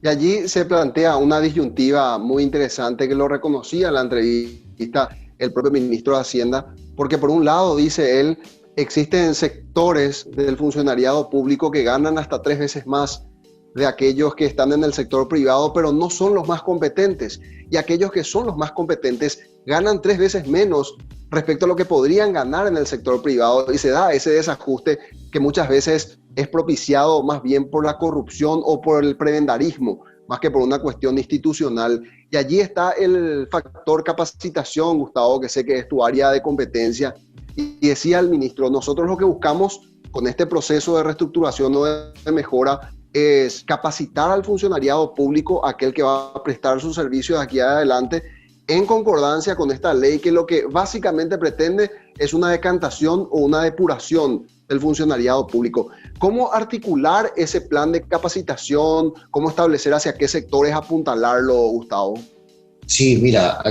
Speaker 2: Y allí se plantea una disyuntiva muy interesante que lo reconocía en la entrevista el propio ministro de Hacienda, porque por un lado, dice él, existen sectores del funcionariado público que ganan hasta 3 veces más de aquellos que están en el sector privado, pero no son los más competentes. Y aquellos que son los más competentes ganan 3 veces menos respecto a lo que podrían ganar en el sector privado. Y se da ese desajuste que muchas veces es propiciado más bien por la corrupción o por el prebendarismo, más que por una cuestión institucional. Y allí está el factor capacitación, Gustavo, que sé que es tu área de competencia, y decía el ministro, nosotros lo que buscamos con este proceso de reestructuración o de mejora es capacitar al funcionariado público, aquel que va a prestar sus servicios de aquí adelante, en concordancia con esta ley, que lo que básicamente pretende es una decantación o una depuración del funcionariado público. ¿Cómo articular ese plan de capacitación? ¿Cómo establecer hacia qué sectores apuntalarlo, Gustavo?
Speaker 8: Sí, mira,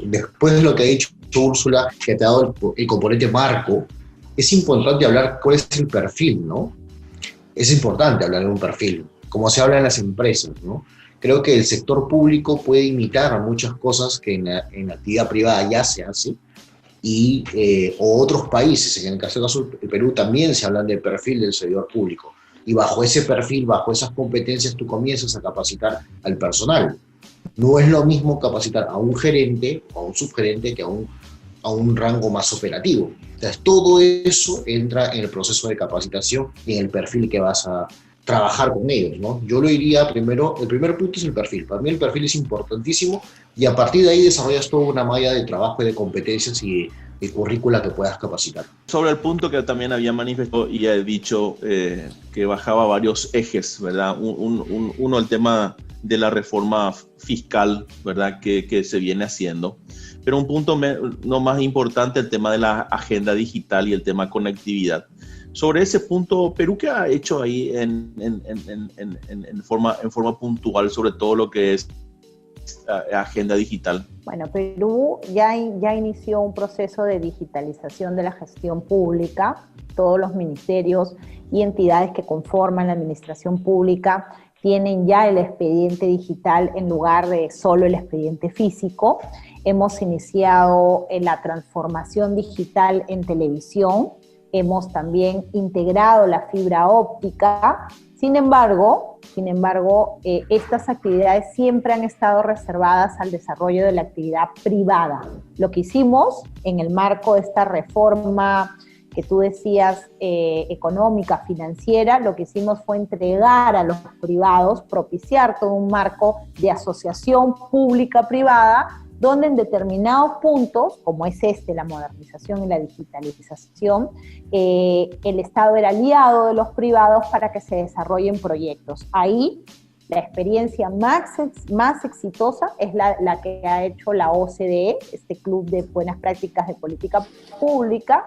Speaker 8: después de lo que ha dicho Úrsula, que te ha dado el componente marco, es importante hablar cuál es el perfil, ¿no? Es importante hablar de un perfil, como se habla en las empresas, ¿no? Creo que el sector público puede imitar muchas cosas que en la actividad privada ya se hace, o otros países, en el caso del Perú también se hablan del perfil del servidor público, y bajo ese perfil, bajo esas competencias, tú comienzas a capacitar al personal. No es lo mismo capacitar a un gerente o a un subgerente que a un rango más operativo. Entonces, todo eso entra en el proceso de capacitación y en el perfil que vas a trabajar con ellos, ¿no? Yo lo diría primero, el primer punto es el perfil. Para mí el perfil es importantísimo y a partir de ahí desarrollas toda una malla de trabajo y de competencias y de currícula que puedas capacitar.
Speaker 9: Sobre el punto que también había manifestado y he dicho que bajaba varios ejes, ¿verdad? Uno, el tema de la reforma fiscal, ¿verdad? Que se viene haciendo. Pero un punto no más importante, el tema de la agenda digital y el tema conectividad. Sobre ese punto, Perú, ¿qué ha hecho ahí en forma puntual sobre todo lo que es agenda digital?
Speaker 7: Bueno, Perú ya inició un proceso de digitalización de la gestión pública. Todos los ministerios y entidades que conforman la administración pública tienen ya el expediente digital en lugar de solo el expediente físico. Hemos iniciado la transformación digital en televisión. Hemos también integrado la fibra óptica. Sin embargo, estas actividades siempre han estado reservadas al desarrollo de la actividad privada. Lo que hicimos en el marco de esta reforma que tú decías, económica, financiera, lo que hicimos fue entregar a los privados, propiciar todo un marco de asociación pública-privada, donde en determinados puntos, como es la modernización y la digitalización, el Estado era aliado de los privados para que se desarrollen proyectos. Ahí la experiencia más exitosa es la que ha hecho la OCDE, este Club de Buenas Prácticas de Política Pública,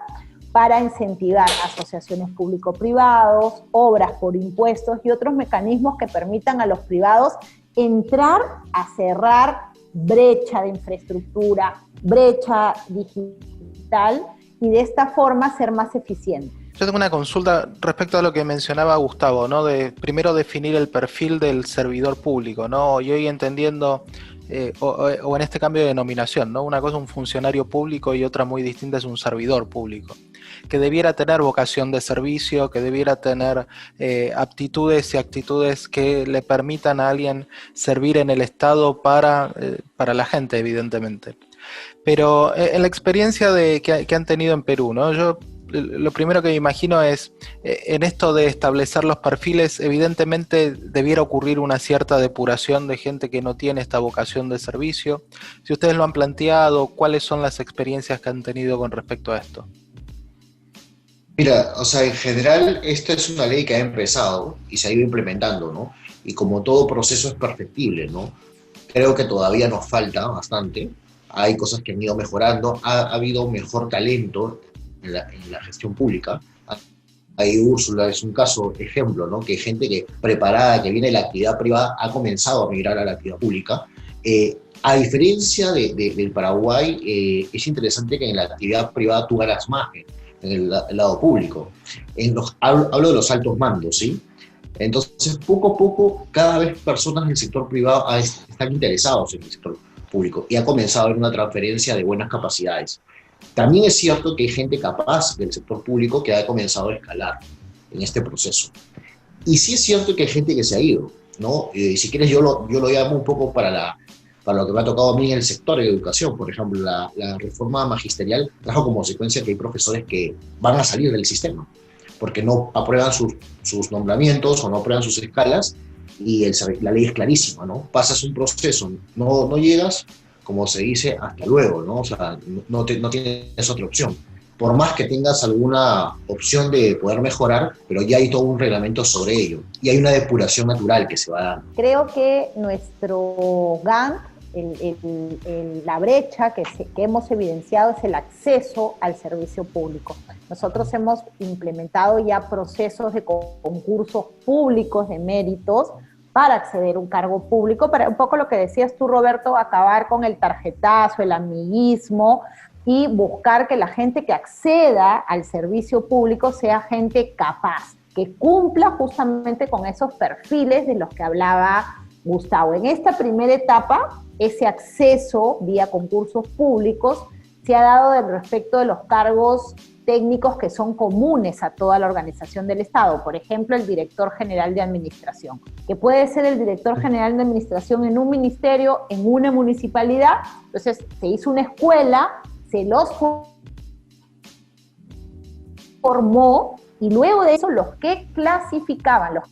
Speaker 7: para incentivar asociaciones público-privados, obras por impuestos y otros mecanismos que permitan a los privados entrar a cerrar brecha de infraestructura, brecha digital, y de esta forma ser más eficiente.
Speaker 10: Yo tengo una consulta respecto a lo que mencionaba Gustavo, ¿no? De primero definir el perfil del servidor público, ¿no? Y hoy entendiendo, o en este cambio de denominación, ¿no? Una cosa es un funcionario público y otra muy distinta es un servidor público, que debiera tener vocación de servicio, que debiera tener aptitudes y actitudes que le permitan a alguien servir en el Estado para la gente, evidentemente. Pero en la experiencia que han tenido en Perú, ¿no? Yo lo primero que me imagino es, en esto de establecer los perfiles, evidentemente debiera ocurrir una cierta depuración de gente que no tiene esta vocación de servicio. Si ustedes lo han planteado, ¿cuáles son las experiencias que han tenido con respecto a esto?
Speaker 8: Mira, o sea, en general esta es una ley que ha empezado y se ha ido implementando, ¿no? Y como todo proceso es perfectible, ¿no? Creo que todavía nos falta bastante. Hay cosas que han ido mejorando, ha habido mejor talento en la gestión pública. Ahí Úrsula es un caso, ejemplo, ¿no? Que hay gente que preparada, que viene de la actividad privada, ha comenzado a migrar a la actividad pública. A diferencia del Paraguay, es interesante que en la actividad privada tú ganas más en el lado público. Hablo de los altos mandos, ¿sí? Entonces, poco a poco, cada vez personas del sector privado están interesados en el sector público y ha comenzado a haber una transferencia de buenas capacidades. También es cierto que hay gente capaz del sector público que ha comenzado a escalar en este proceso. Y sí es cierto que hay gente que se ha ido, ¿no? Si quieres, yo lo llamo un poco para lo que me ha tocado a mí en el sector de educación. Por ejemplo, la reforma magisterial trajo como consecuencia que hay profesores que van a salir del sistema porque no aprueban sus nombramientos o no aprueban sus escalas, y la ley es clarísima, ¿no? Pasas un proceso, no llegas, como se dice, hasta luego, ¿no? O sea, no tienes otra opción. por más que tengas alguna opción de poder mejorar, pero ya hay todo un reglamento sobre ello y hay una depuración natural que se va dando.
Speaker 7: Creo que nuestro Gantt, la brecha que hemos evidenciado es el acceso al servicio público. Nosotros hemos implementado ya procesos de concursos públicos de méritos para acceder a un cargo público, para un poco lo que decías tú, Roberto, acabar con el tarjetazo, el amiguismo, y buscar que la gente que acceda al servicio público sea gente capaz, que cumpla justamente con esos perfiles de los que hablaba Gustavo. En esta primera etapa, ese acceso vía concursos públicos se ha dado respecto de los cargos técnicos que son comunes a toda la organización del Estado. Por ejemplo, el director general de administración, que puede ser el director general de administración en un ministerio, en una municipalidad. Entonces, se hizo una escuela, se los formó, y luego de eso los que clasificaban, los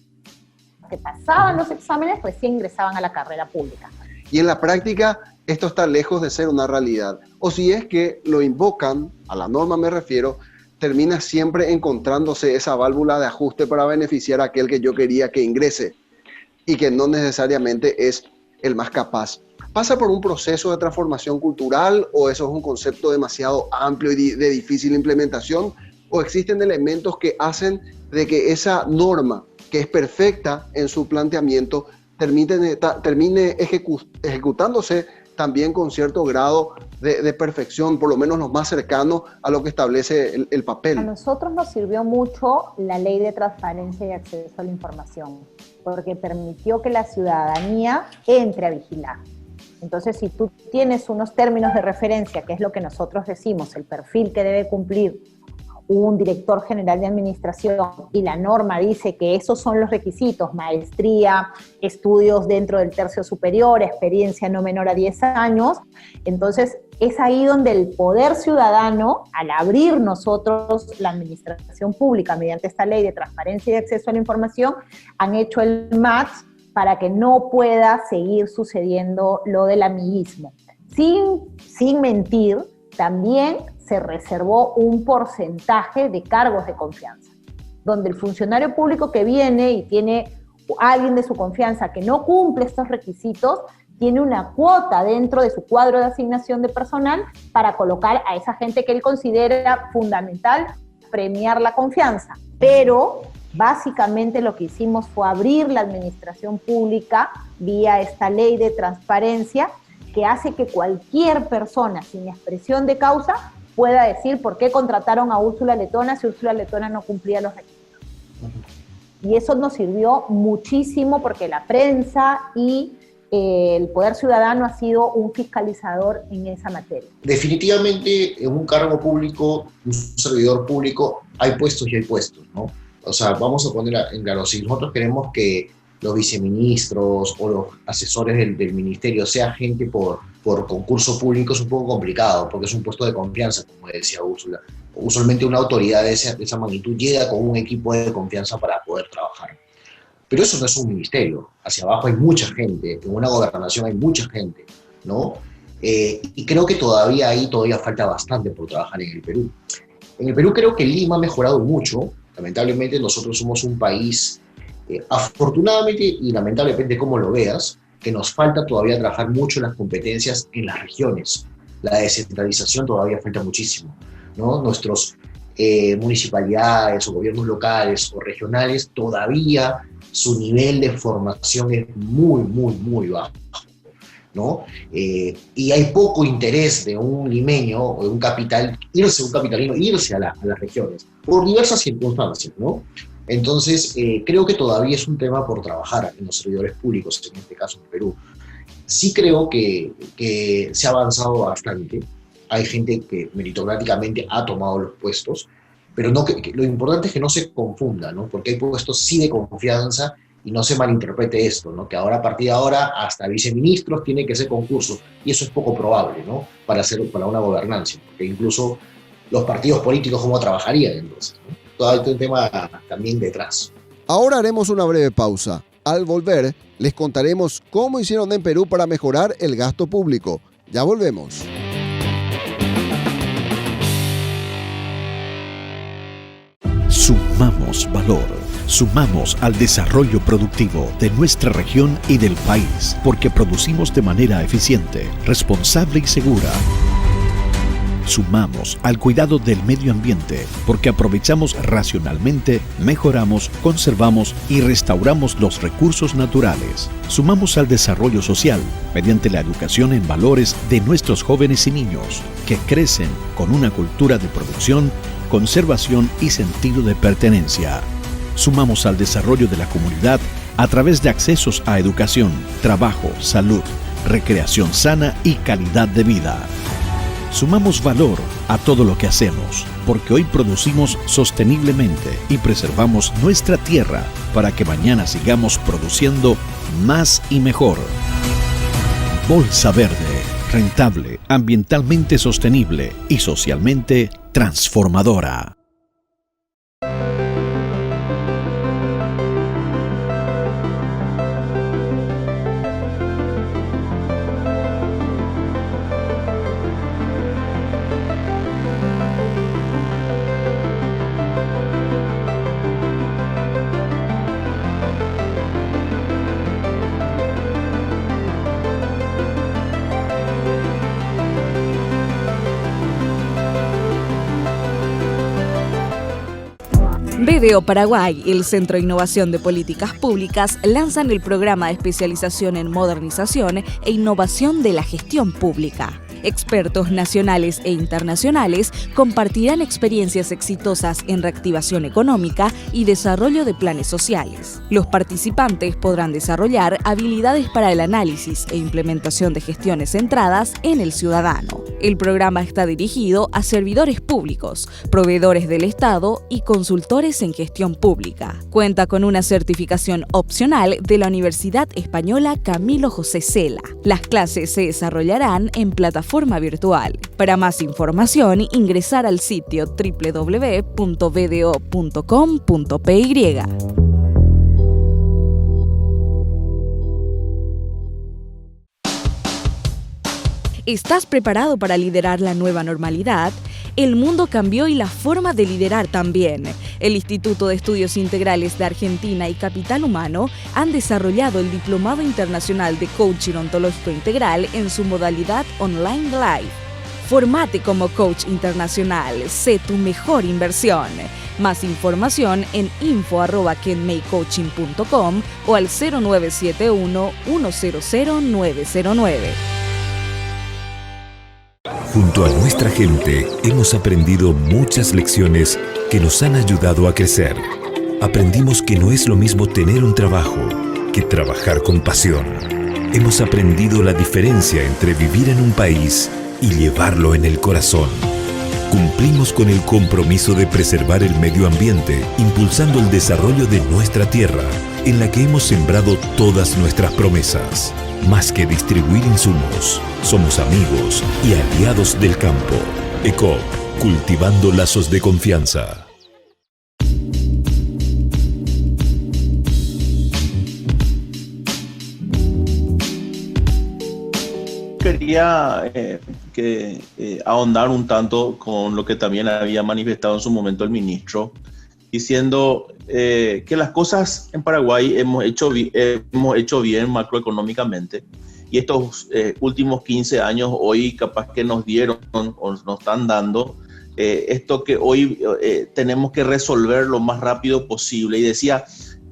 Speaker 7: que pasaban los exámenes, recién ingresaban a la carrera pública.
Speaker 2: Y en la práctica esto está lejos de ser una realidad. O si es que lo invocan, a la norma me refiero, termina siempre encontrándose esa válvula de ajuste para beneficiar a aquel que yo quería que ingrese y que no necesariamente es el más capaz. ¿Pasa por un proceso de transformación cultural o eso es un concepto demasiado amplio y de difícil implementación? ¿O existen elementos que hacen de que esa norma, que es perfecta en su planteamiento, termine ejecutándose también con cierto grado de perfección, por lo menos lo más cercano a lo que establece el papel?
Speaker 7: A nosotros nos sirvió mucho la Ley de Transparencia y Acceso a la Información, porque permitió que la ciudadanía entre a vigilar. Entonces, si tú tienes unos términos de referencia, que es lo que nosotros decimos, el perfil que debe cumplir un director general de administración, y la norma dice que esos son los requisitos: maestría, estudios dentro del tercio superior, experiencia no menor a 10 años, entonces es ahí donde el poder ciudadano, al abrir nosotros la administración pública mediante esta ley de transparencia y acceso a la información, han hecho el match para que no pueda seguir sucediendo lo del amiguismo. Sin mentir, también se reservó un porcentaje de cargos de confianza, donde el funcionario público que viene y tiene a alguien de su confianza que no cumple estos requisitos, tiene una cuota dentro de su cuadro de asignación de personal para colocar a esa gente que él considera fundamental, premiar la confianza. Pero básicamente lo que hicimos fue abrir la administración pública vía esta ley de transparencia, que hace que cualquier persona sin expresión de causa pueda decir por qué contrataron a Úrsula Letona si Úrsula Letona no cumplía los requisitos. Y eso nos sirvió muchísimo porque la prensa y el poder ciudadano ha sido un fiscalizador en esa materia.
Speaker 8: Definitivamente en un cargo público, un servidor público, hay puestos y hay puestos, ¿no? O sea, vamos a poner en claro, si nosotros queremos que los viceministros o los asesores del ministerio sea gente por concurso público, es un poco complicado, porque es un puesto de confianza, como decía Úrsula. Usualmente una autoridad de esa magnitud llega con un equipo de confianza para poder trabajar. Pero eso no es un ministerio. Hacia abajo hay mucha gente, en una gobernación hay mucha gente, ¿no? Y creo que todavía falta bastante por trabajar en el Perú. En el Perú creo que Lima ha mejorado mucho. Lamentablemente nosotros somos un país, afortunadamente y lamentablemente como lo veas, que nos falta todavía trabajar mucho las competencias en las regiones. La descentralización todavía falta muchísimo, ¿no? Nuestros municipalidades o gobiernos locales o regionales, todavía su nivel de formación es muy, muy, muy bajo, ¿no? Y hay poco interés de un limeño o de un capitalino irse a las regiones, por diversas circunstancias, ¿no? Entonces, creo que todavía es un tema por trabajar en los servidores públicos, en este caso en Perú. Sí creo que se ha avanzado bastante. Hay gente que meritocráticamente ha tomado los puestos, pero lo importante es que no se confunda, ¿no? Porque hay puestos sí de confianza y no se malinterprete esto, ¿no? Que ahora, a partir de ahora, hasta viceministros tienen que ser concursos, y eso es poco probable, ¿no? Para una gobernancia, porque incluso los partidos políticos, ¿cómo trabajarían entonces, ¿no? Todo este tema también detrás.
Speaker 2: Ahora haremos una breve pausa. Al volver, les contaremos cómo hicieron en Perú para mejorar el gasto público. Ya volvemos.
Speaker 4: sumamos valor, sumamos al desarrollo productivo de nuestra región y del país, porque producimos de manera eficiente, responsable y segura. Sumamos al cuidado del medio ambiente, porque aprovechamos racionalmente, mejoramos, conservamos y restauramos los recursos naturales. Sumamos al desarrollo social, mediante la educación en valores de nuestros jóvenes y niños, que crecen con una cultura de producción, conservación y sentido de pertenencia. Sumamos al desarrollo de la comunidad a través de accesos a educación, trabajo, salud, recreación sana y calidad de vida. Sumamos valor a todo lo que hacemos, porque hoy producimos sosteniblemente y preservamos nuestra tierra para que mañana sigamos produciendo más y mejor. Bolsa Verde, rentable, ambientalmente sostenible y socialmente transformadora.
Speaker 5: BDO Paraguay y el Centro de Innovación de Políticas Públicas lanzan el programa de especialización en modernización e innovación de la gestión pública. Expertos nacionales e internacionales compartirán experiencias exitosas en reactivación económica y desarrollo de planes sociales. Los participantes podrán desarrollar habilidades para el análisis e implementación de gestiones centradas en el ciudadano. El programa está dirigido a servidores públicos, proveedores del Estado y consultores en gestión pública. Cuenta con una certificación opcional de la Universidad Española Camilo José Cela. Las clases se desarrollarán en plataforma virtual. Para más información, ingresar al sitio www.bdo.com.py. ¿Estás preparado para liderar la nueva normalidad? El mundo cambió y la forma de liderar también. El Instituto de Estudios Integrales de Argentina y Capital Humano han desarrollado el Diplomado Internacional de Coaching Ontológico Integral en su modalidad Online Live. Formate como coach internacional. Sé tu mejor inversión. Más información en info@kenmaycoaching.com o al 0971-100-909.
Speaker 6: Junto a nuestra gente hemos aprendido muchas lecciones que nos han ayudado a crecer. Aprendimos que no es lo mismo tener un trabajo que trabajar con pasión. Hemos aprendido la diferencia entre vivir en un país y llevarlo en el corazón. Cumplimos con el compromiso de preservar el medio ambiente, impulsando el desarrollo de nuestra tierra, en la que hemos sembrado todas nuestras promesas. Más que distribuir insumos, somos amigos y aliados del campo. ECOP, cultivando lazos de confianza.
Speaker 9: Quería ahondar un tanto con lo que también había manifestado en su momento el ministro, diciendo que las cosas en Paraguay hemos hecho bien macroeconómicamente, y estos últimos 15 años hoy capaz que nos dieron o nos están dando esto que hoy tenemos que resolver lo más rápido posible. Y decía,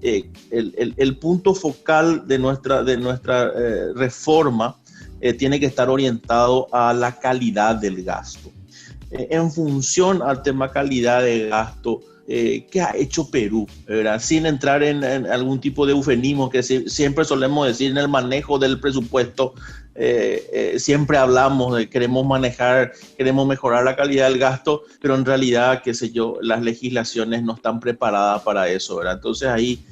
Speaker 9: el punto focal de nuestra reforma tiene que estar orientado a la calidad del gasto. En función al tema calidad de gasto, ¿qué ha hecho Perú? ¿Verdad? Sin entrar en algún tipo de eufemismo que siempre solemos decir en el manejo del presupuesto, siempre hablamos de queremos mejorar la calidad del gasto, pero en realidad, qué sé yo, las legislaciones no están preparadas para eso, ¿verdad? Entonces ahí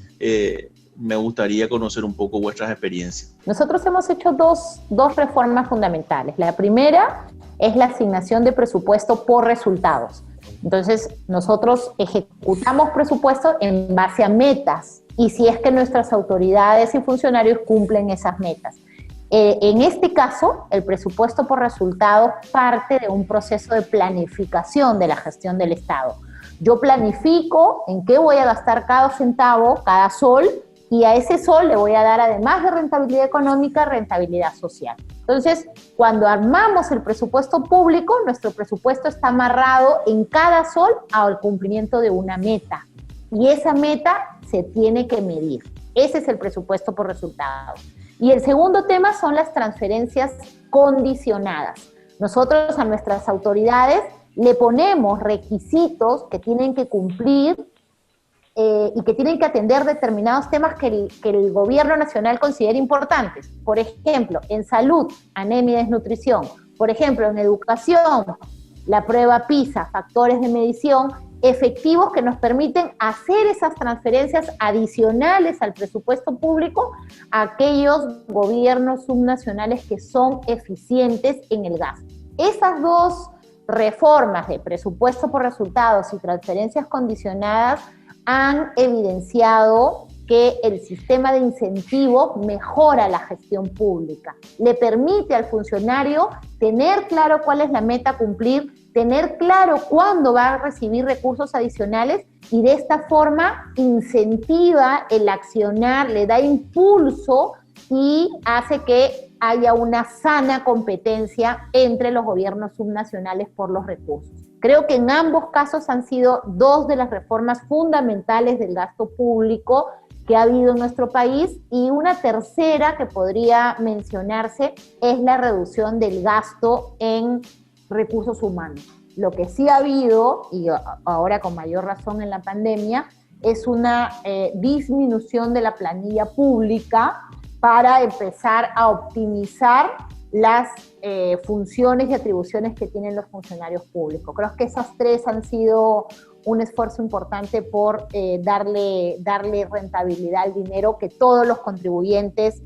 Speaker 9: me gustaría conocer un poco vuestras experiencias.
Speaker 7: Nosotros hemos hecho dos reformas fundamentales. La primera es la asignación de presupuesto por resultados. Entonces, nosotros ejecutamos presupuesto en base a metas y si es que nuestras autoridades y funcionarios cumplen esas metas. En este caso, el presupuesto por resultados parte de un proceso de planificación de la gestión del Estado. Yo planifico en qué voy a gastar cada centavo, cada sol, y a ese sol le voy a dar, además de rentabilidad económica, rentabilidad social. Entonces, cuando armamos el presupuesto público, nuestro presupuesto está amarrado en cada sol al cumplimiento de una meta. Y esa meta se tiene que medir. Ese es el presupuesto por resultados. Y el segundo tema son las transferencias condicionadas. Nosotros a nuestras autoridades le ponemos requisitos que tienen que cumplir y que tienen que atender determinados temas que el gobierno nacional considera importantes. Por ejemplo, en salud, anemia y desnutrición. Por ejemplo, en educación, la prueba PISA, factores de medición efectivos que nos permiten hacer esas transferencias adicionales al presupuesto público a aquellos gobiernos subnacionales que son eficientes en el gasto. Esas dos reformas de presupuesto por resultados y transferencias condicionadas han evidenciado que el sistema de incentivos mejora la gestión pública. Le permite al funcionario tener claro cuál es la meta a cumplir, tener claro cuándo va a recibir recursos adicionales y de esta forma incentiva el accionar, le da impulso y hace que haya una sana competencia entre los gobiernos subnacionales por los recursos. Creo que en ambos casos han sido dos de las reformas fundamentales del gasto público que ha habido en nuestro país, y una tercera que podría mencionarse es la reducción del gasto en recursos humanos. Lo que sí ha habido, y ahora con mayor razón en la pandemia, es una disminución de la planilla pública para empezar a optimizar las funciones y atribuciones que tienen los funcionarios públicos. Creo que esas tres han sido un esfuerzo importante por darle rentabilidad al dinero que todos los contribuyentes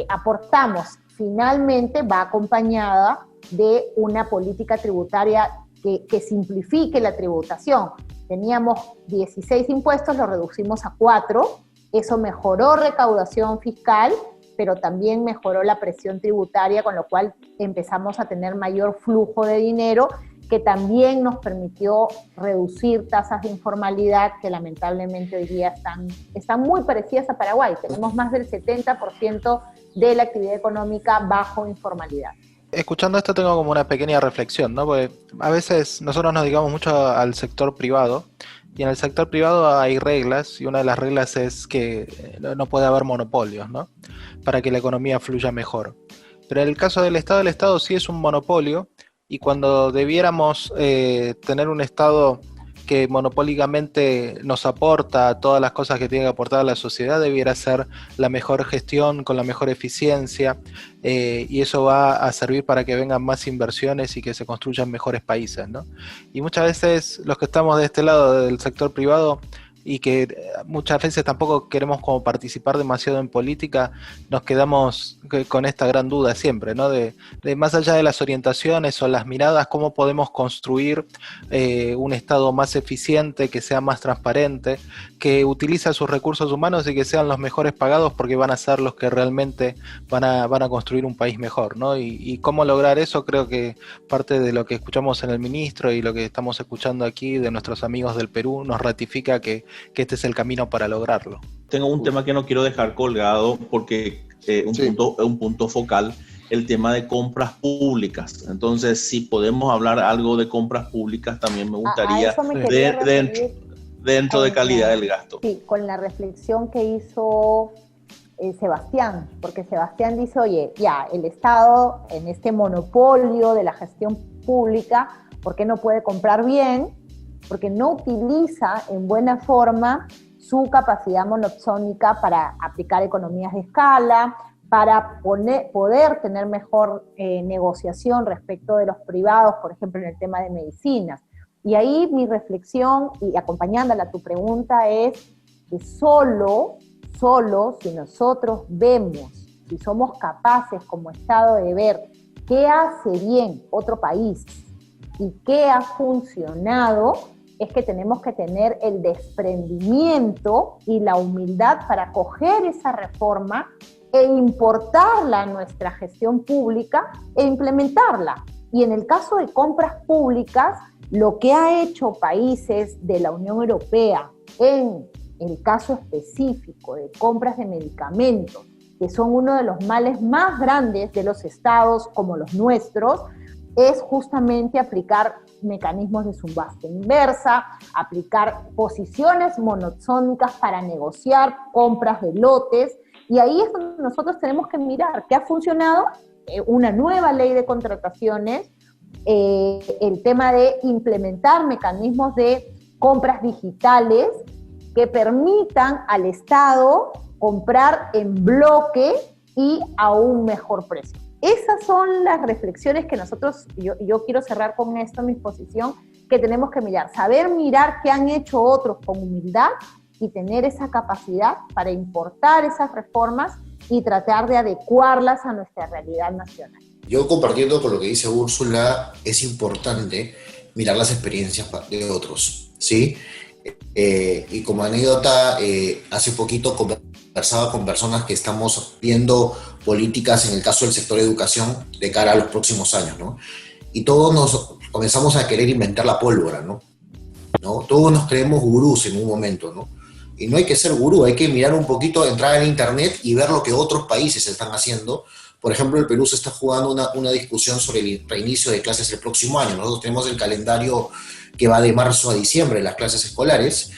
Speaker 7: aportamos. Finalmente va acompañada de una política tributaria que simplifique la tributación. Teníamos 16 impuestos, los reducimos a 4, eso mejoró recaudación fiscal, pero también mejoró la presión tributaria, con lo cual empezamos a tener mayor flujo de dinero, que también nos permitió reducir tasas de informalidad que lamentablemente hoy día están muy parecidas a Paraguay. Tenemos más del 70% de la actividad económica bajo informalidad.
Speaker 10: Escuchando esto tengo como una pequeña reflexión, ¿no? Porque a veces nosotros nos dedicamos mucho al sector privado, y en el sector privado hay reglas, y una de las reglas es que no puede haber monopolios, ¿no? Para que la economía fluya mejor. Pero en el caso del Estado sí es un monopolio, y cuando debiéramos tener un Estado que monopólicamente nos aporta todas las cosas que tiene que aportar a la sociedad, debiera ser la mejor gestión, con la mejor eficiencia, y eso va a servir para que vengan más inversiones y que se construyan mejores países, ¿no? Y muchas veces los que estamos de este lado del sector privado, y que muchas veces tampoco queremos como participar demasiado en política, nos quedamos con esta gran duda siempre, ¿no? De más allá de las orientaciones o las miradas, cómo podemos construir un Estado más eficiente, que sea más transparente, que utilice sus recursos humanos y que sean los mejores pagados, porque van a ser los que realmente van a construir un país mejor, ¿no? Y cómo lograr eso, creo que parte de lo que escuchamos en el ministro y lo que estamos escuchando aquí de nuestros amigos del Perú nos ratifica que este es el camino para lograrlo.
Speaker 9: Tengo un tema que no quiero dejar colgado porque un punto focal, el tema de compras públicas. Entonces, si podemos hablar algo de compras públicas, también me gustaría dentro de calidad del gasto.
Speaker 7: Sí, con la reflexión que hizo Sebastián, porque Sebastián dice, oye, ya, el Estado en este monopolio de la gestión pública, ¿por qué no puede comprar bien? Porque no utiliza en buena forma su capacidad monopsónica para aplicar economías de escala, para poder tener mejor negociación respecto de los privados, por ejemplo, en el tema de medicinas. Y ahí mi reflexión, y acompañándola a tu pregunta, es que solo si nosotros vemos, si somos capaces como Estado de ver qué hace bien otro país y qué ha funcionado, es que tenemos que tener el desprendimiento y la humildad para coger esa reforma e importarla a nuestra gestión pública e implementarla. Y en el caso de compras públicas, lo que ha hecho países de la Unión Europea en el caso específico de compras de medicamentos, que son uno de los males más grandes de los estados como los nuestros, es justamente aplicar mecanismos de subasta inversa, aplicar posiciones monozónicas para negociar compras de lotes, y ahí es donde nosotros tenemos que mirar qué ha funcionado, una nueva ley de contrataciones, el tema de implementar mecanismos de compras digitales que permitan al Estado comprar en bloque y a un mejor precio. Esas son las reflexiones que nosotros, yo quiero cerrar con esto mi exposición, que tenemos que mirar, saber mirar qué han hecho otros con humildad y tener esa capacidad para importar esas reformas y tratar de adecuarlas a nuestra realidad nacional.
Speaker 8: Yo, compartiendo con lo que dice Úrsula, es importante mirar las experiencias de otros, ¿sí? Y como anécdota, hace poquito conversaba con personas que estamos viendo políticas en el caso del sector educación de cara a los próximos años, ¿no? Y todos nos comenzamos a querer inventar la pólvora, ¿no? Todos nos creemos gurús en un momento, ¿no? Y no hay que ser gurú, hay que mirar un poquito, entrar en internet y ver lo que otros países están haciendo. Por ejemplo, el Perú se está jugando una discusión sobre el reinicio de clases el próximo año. Nosotros tenemos el calendario que va de marzo a diciembre, las clases escolares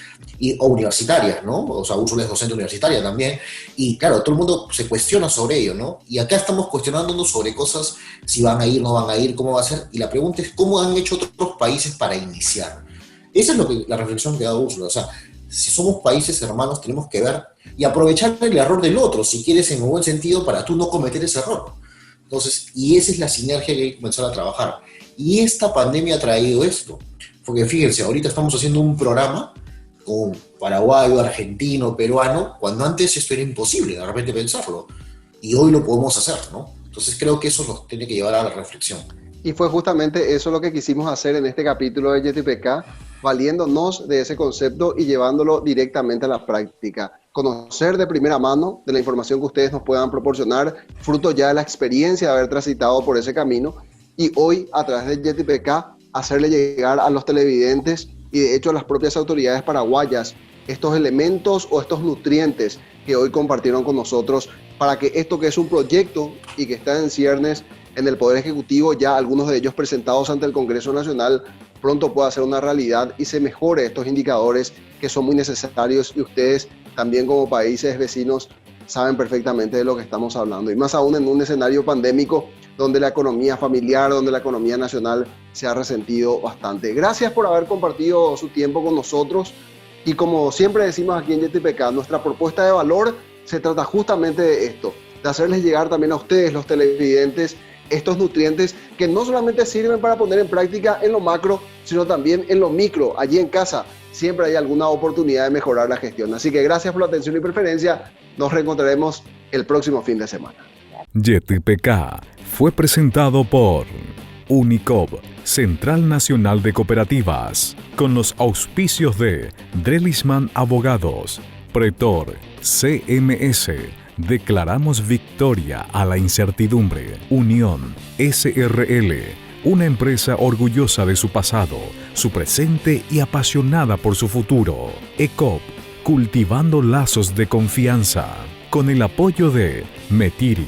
Speaker 8: o universitarias, ¿no? O sea, Úrsula es docente universitaria también. Y claro, todo el mundo se cuestiona sobre ello, ¿no? Y acá estamos cuestionándonos sobre cosas, si van a ir, no van a ir, cómo va a ser. Y la pregunta es, ¿cómo han hecho otros países para iniciar? Esa es la reflexión que da Úrsula. O sea, si somos países hermanos, tenemos que ver y aprovechar el error del otro, si quieres, en un buen sentido, para tú no cometer ese error. Entonces, y esa es la sinergia que hay que comenzar a trabajar. Y esta pandemia ha traído esto. Porque fíjense, ahorita estamos haciendo un programa con paraguayo, argentino, peruano, cuando antes esto era imposible, de repente pensarlo. Y hoy lo podemos hacer, ¿no? Entonces creo que eso nos tiene que llevar a la reflexión.
Speaker 2: Y fue justamente eso lo que quisimos hacer en este capítulo de YTPK, valiéndonos de ese concepto y llevándolo directamente a la práctica. Conocer de primera mano de la información que ustedes nos puedan proporcionar, fruto ya de la experiencia de haber transitado por ese camino, y hoy a través de YTPK hacerle llegar a los televidentes y de hecho a las propias autoridades paraguayas estos elementos o estos nutrientes que hoy compartieron con nosotros para que esto, que es un proyecto y que está en ciernes en el Poder Ejecutivo, ya algunos de ellos presentados ante el Congreso Nacional, pronto pueda ser una realidad y se mejore estos indicadores que son muy necesarios, y ustedes también como países vecinos saben perfectamente de lo que estamos hablando, y más aún en un escenario pandémico donde la economía familiar, donde la economía nacional se ha resentido bastante. Gracias por haber compartido su tiempo con nosotros, y como siempre decimos aquí en YTPK, nuestra propuesta de valor se trata justamente de esto, de hacerles llegar también a ustedes, los televidentes, estos nutrientes que no solamente sirven para poner en práctica en lo macro, sino también en lo micro, allí en casa. Siempre hay alguna oportunidad de mejorar la gestión. Así que gracias por la atención y preferencia. Nos reencontraremos el próximo fin de semana.
Speaker 1: YTPK fue presentado por Unicop, Central Nacional de Cooperativas, con los auspicios de Drelisman Abogados, Pretor, CMS. Declaramos victoria a la incertidumbre. Unión SRL, una empresa orgullosa de su pasado, su presente y apasionada por su futuro. ECOP, cultivando lazos de confianza. Con el apoyo de Metiri,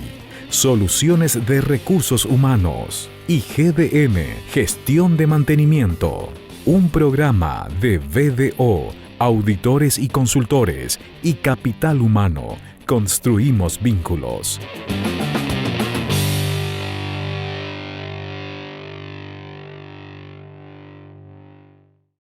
Speaker 1: soluciones de recursos humanos. Y GDM, gestión de mantenimiento. Un programa de VDO, auditores y consultores, y Capital Humano. Construimos vínculos.